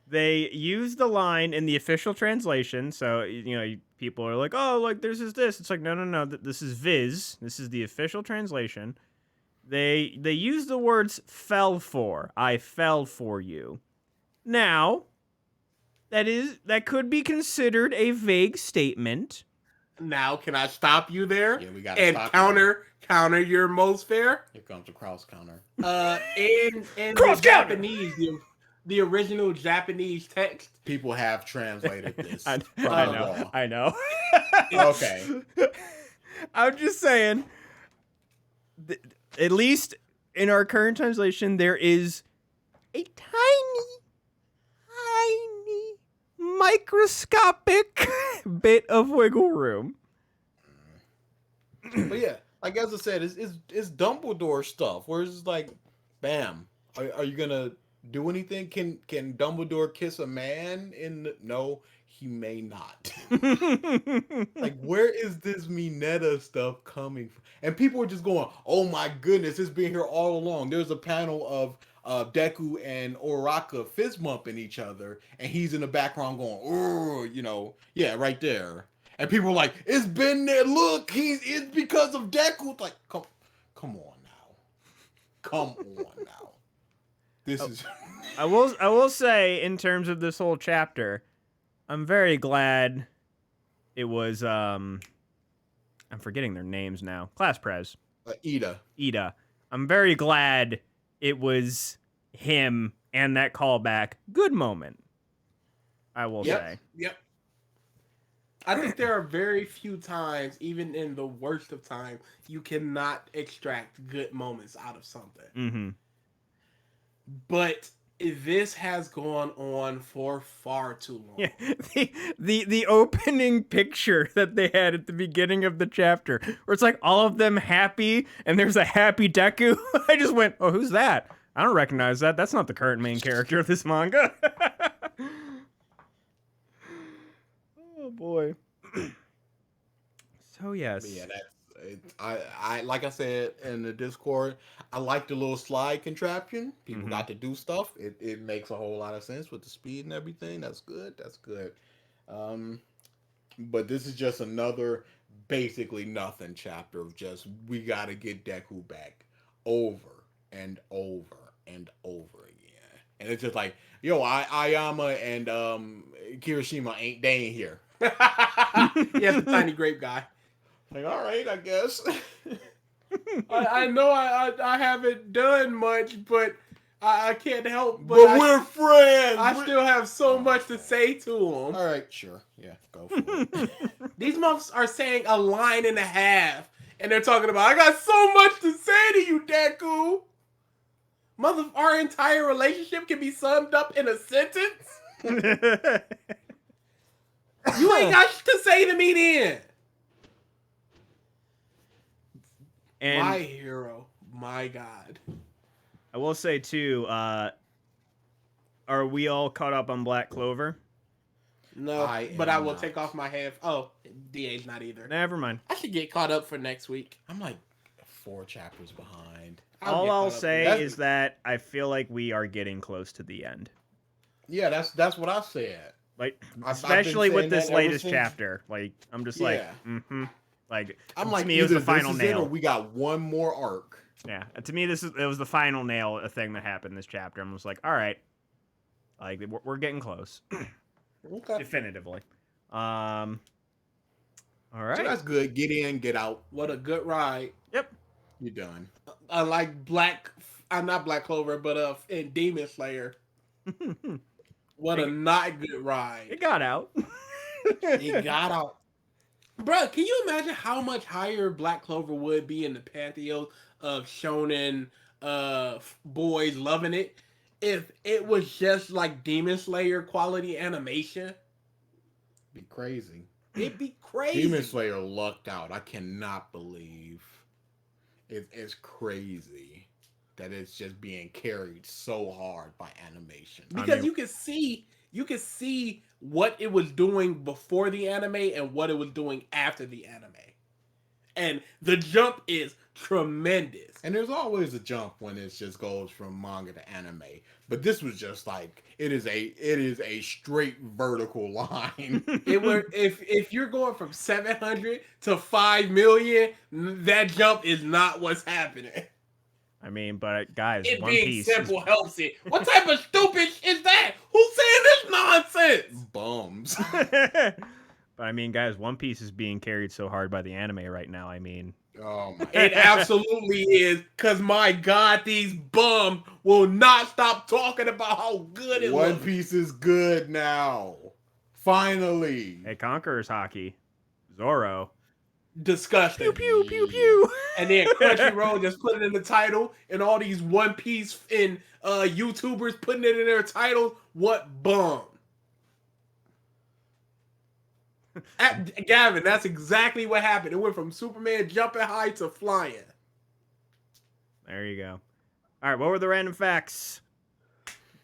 they use the line in the official translation. So, people are like, oh, like, this is this. It's like, no. This is Viz. This is the official translation. They use the words fell for. I fell for you. Now, that could be considered a vague statement. Now, can I stop you there? Yeah, we got to And stop counter your most fair. Here comes the cross counter. In Cross the counter! Japanese, the original Japanese text. People have translated this. I from the know. law. I know. Okay. I'm just saying. At least in our current translation, there is a tiny microscopic bit of wiggle room. But yeah, like as I said, it's Dumbledore stuff. Where it's just like, bam, are you gonna do anything? Can Dumbledore kiss a man? No, he may not. Like, where is this Mineta stuff coming from? And people are just going, oh my goodness, it's been here all along. There's a panel of Deku and Uraraka fist bumping each other, and he's in the background going, oh, yeah, right there. And people are like, it's been there. Look, it's because of Deku. It's like, come on now. Come on now. This is. I will say, in terms of this whole chapter, I'm very glad it was I'm forgetting their names now. Class Prez. Ida. I'm very glad it was him and that callback. Good moment, I will say. Yep. I think there are very few times, even in the worst of times, you cannot extract good moments out of something. Mm-hmm. But this has gone on for far too long. Yeah, the opening picture that they had at the beginning of the chapter, where it's like all of them happy, and there's a happy Deku. I just went, oh, who's that? I don't recognize that. That's not the current main character of this manga. Oh boy. So yes. Yeah, I like I said in the Discord, I like the little slide contraption. People got to do stuff. It makes a whole lot of sense with the speed and everything. That's good. But this is just another basically nothing chapter of just we gotta get Deku back over and over and over again. And it's just like, yo, Ayama and Kirishima ain't here. Yeah, the tiny grape guy. Like, all right, I guess. I know I haven't done much, but I can't help. But we're friends. I still have so much to say to them. All right, sure. Yeah, go for it. These months are saying a line and a half, and they're talking about, I got so much to say to you, Deku. Mother, our entire relationship can be summed up in a sentence. You ain't got to say to me then. And my hero, my god. I will say too, are we all caught up on Black Clover? No, but I will take off my head. Oh, DA's not either. Never mind. I should get caught up for next week. I'm like 4 chapters behind. All I'll say is that I feel like we are getting close to the end. Yeah, that's what I said. Like, especially with this latest chapter. Like, I'm just like, Like, I'm to like, me, it was the final nail. Or we got one more arc. Yeah, to me, it was the final nail, a thing that happened this chapter. I'm just like, all right, like we're getting close, okay, definitively. All right, so that's good. Get in, get out. What a good ride. Yep, you're done. Unlike not Black Clover, but in Demon Slayer. What a not good ride. It got out. It got out. Bro, can you imagine how much higher Black Clover would be in the pantheon of shonen boys loving it if it was just like Demon Slayer quality animation? Be crazy. It'd be crazy. Demon Slayer lucked out. I cannot believe it's crazy that it's just being carried so hard by animation. Because you can see what it was doing before the anime and what it was doing after the anime. And the jump is tremendous. And there's always a jump when it just goes from manga to anime. But this was just like it is a straight vertical line. If you're going from 700 to 5 million, that jump is not what's happening. I mean, but guys, it One being Piece simple helps it. What type of stupid is that? Who's saying this nonsense? Bums. But I I mean, guys, One Piece is being carried so hard by the anime right now. I mean, Oh my! It absolutely is, because my God, these bums will not stop talking about how good it One looks. Piece is good now. Finally. hey, Conqueror's hockey, Zoro. Disgusting. Pew pew pew pew. And then Crunchyroll just put it in the title, and all these One Piece and YouTubers putting it in their titles. What bum? Gavin, that's exactly what happened. It went from Superman jumping high to flying. There you go. All right, what were the random facts?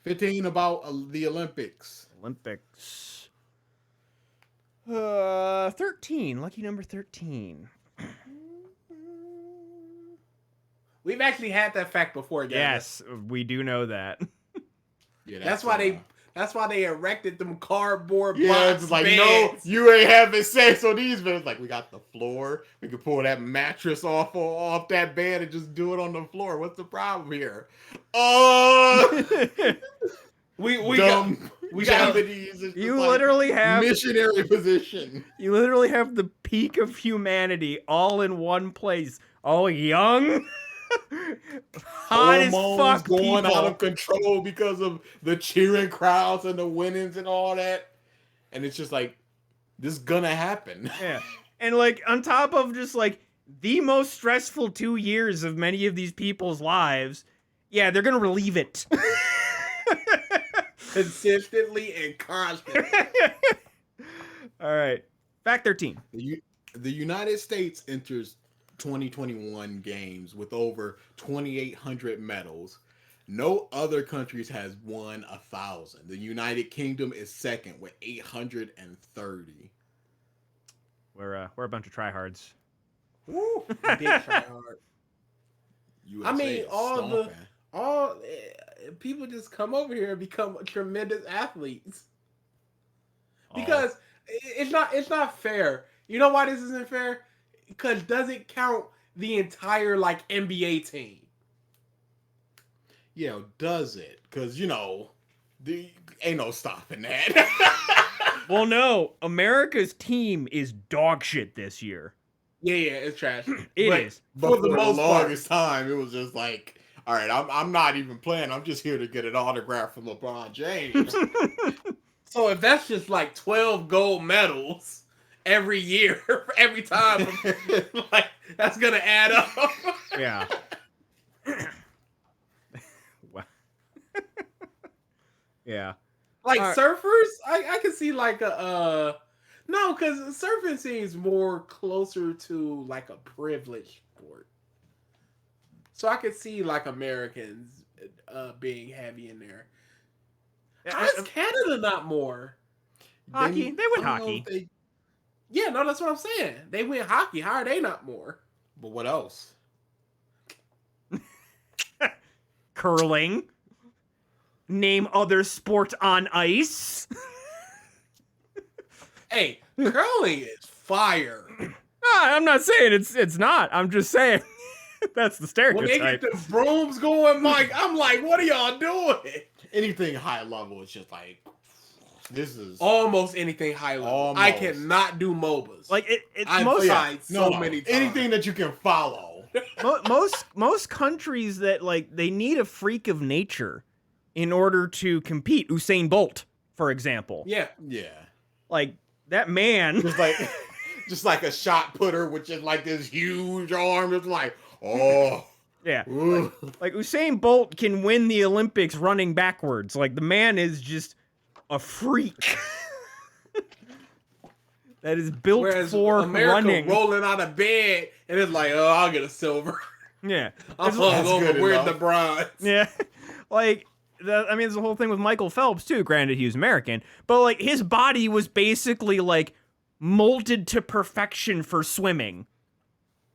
15 about the Olympics. Olympics. 13. Lucky number 13. We've actually had that fact before, Gavin. Yes, we do know that. Yeah, That's why they erected them cardboard Yeah, blocks. it's like, beds. no, you ain't having sex on these beds. Like, we got the floor. We can pull that mattress off that bed and just do it on the floor. What's the problem here? we dumb we got Japanese. It's You just like literally have missionary position. you literally have the peak of humanity all in one place. All young, hot as Hormones fuck going people. out of control because of the cheering crowds and the winnings and all that. And it's just like, this is gonna happen. Yeah. And like on top of just like the most stressful 2 years of many of these people's lives, yeah, they're gonna relieve it. consistently and constantly. All right. Fact 13. The United States enters 2021 games with over 2,800 medals. No other countries has won 1,000. The United Kingdom is second with 830. We're a bunch of tryhards. Woo, big tryhard. USA I mean, is all stomping. people just come over here and become tremendous athletes Oh. because it's not fair. You know why this isn't fair? Because doesn't count the entire like NBA team. Yeah, does it? Because ain't no stopping that. Well, no, America's team is dog shit this year. Yeah, it's trash. It But is. But for the most part. longest time, it was just like, all right, I'm not even playing. I'm just here to get an autograph from LeBron James. So if that's just like 12 gold medals every year, every time, like that's gonna add up. Yeah. Wow. Yeah. Like Alright. surfers, I can see like a no, because surfing seems more closer to like a privileged sport. So I could see like Americans being heavy in there. How is Canada not more? Hockey. They win I don't know hockey. if they- Yeah, no, that's what I'm saying. They win hockey. How are they not more? But what else? Curling. Name other sport on ice. Hey, curling is fire. I'm not saying it's not. I'm just saying that's the When they stereotype. get the brooms going, Mike, I'm like, what are y'all doing? Anything high level is just like, this is Almost anything high level. Almost. I cannot do MOBAs. Like it's I've most tried so many times. anything that you can follow. most countries that like they need a freak of nature in order to compete. Usain Bolt, for example. Yeah. Yeah, Like that man. just like a shot putter with just like this huge arm. It's like, oh, Yeah. ooh. Like Usain Bolt can win the Olympics running backwards. Like the man is just a freak. That is built Whereas for America running. rolling out of bed and it's like, oh, I'll get a silver. Yeah. I'm That's hung good over. Where's enough. the bronze? Yeah. Like there's the whole thing with Michael Phelps too. Granted, he was American, but like his body was basically like molded to perfection for swimming.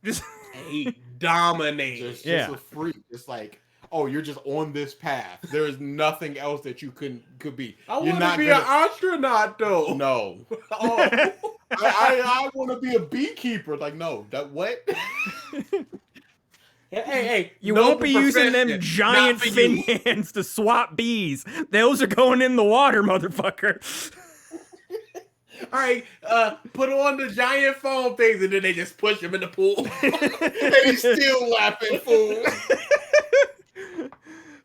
Just He dominated. just Yeah. a freak. It's like, oh, you're just on this path. There is nothing else that you could be. I You're want not to be gonna- an astronaut, though. No, Oh. I want to be a beekeeper. Like, no, that what? Hey, you noble won't be using them profession, giant not for fin you. hands to swap bees. Those are going in the water, motherfucker. All right, put on the giant foam things, and then they just push him in the pool, and he's still laughing, fool.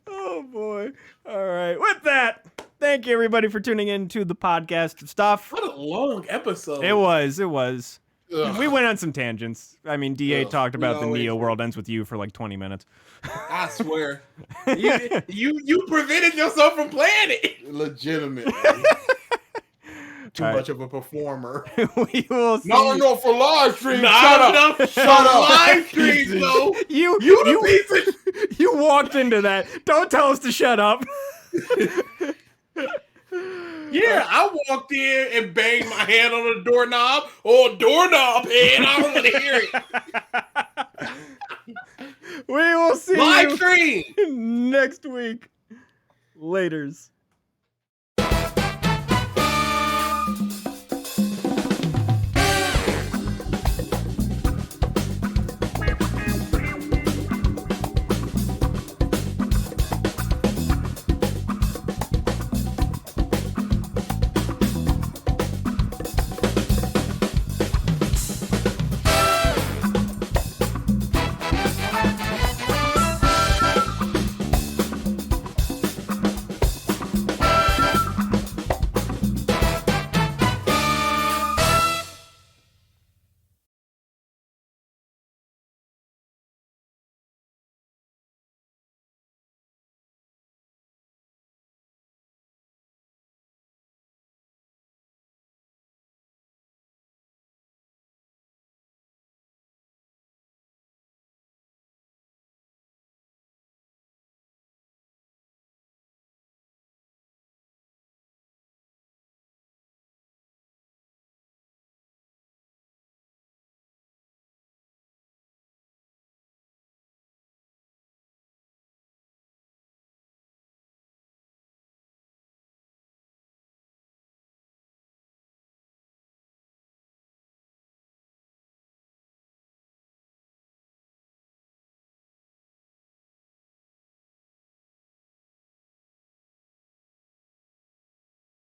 Oh boy! All right. With that, thank you everybody for tuning in to the podcast stuff. What a long episode. It was. Ugh. We went on some tangents. I mean, DA Ugh, talked about the always Neo do. World Ends With You for like 20 minutes. I swear. You prevented yourself from playing it. Legitimately. Too All right. much of a performer. We will see. Not enough for live stream. Not enough Shut up. live streams, though. You walked into that. Don't tell us to shut up. Yeah, I walked in and banged my head on the doorknob. Oh, doorknob head. I don't want to hear it. We will see Live you stream. next week. Laters.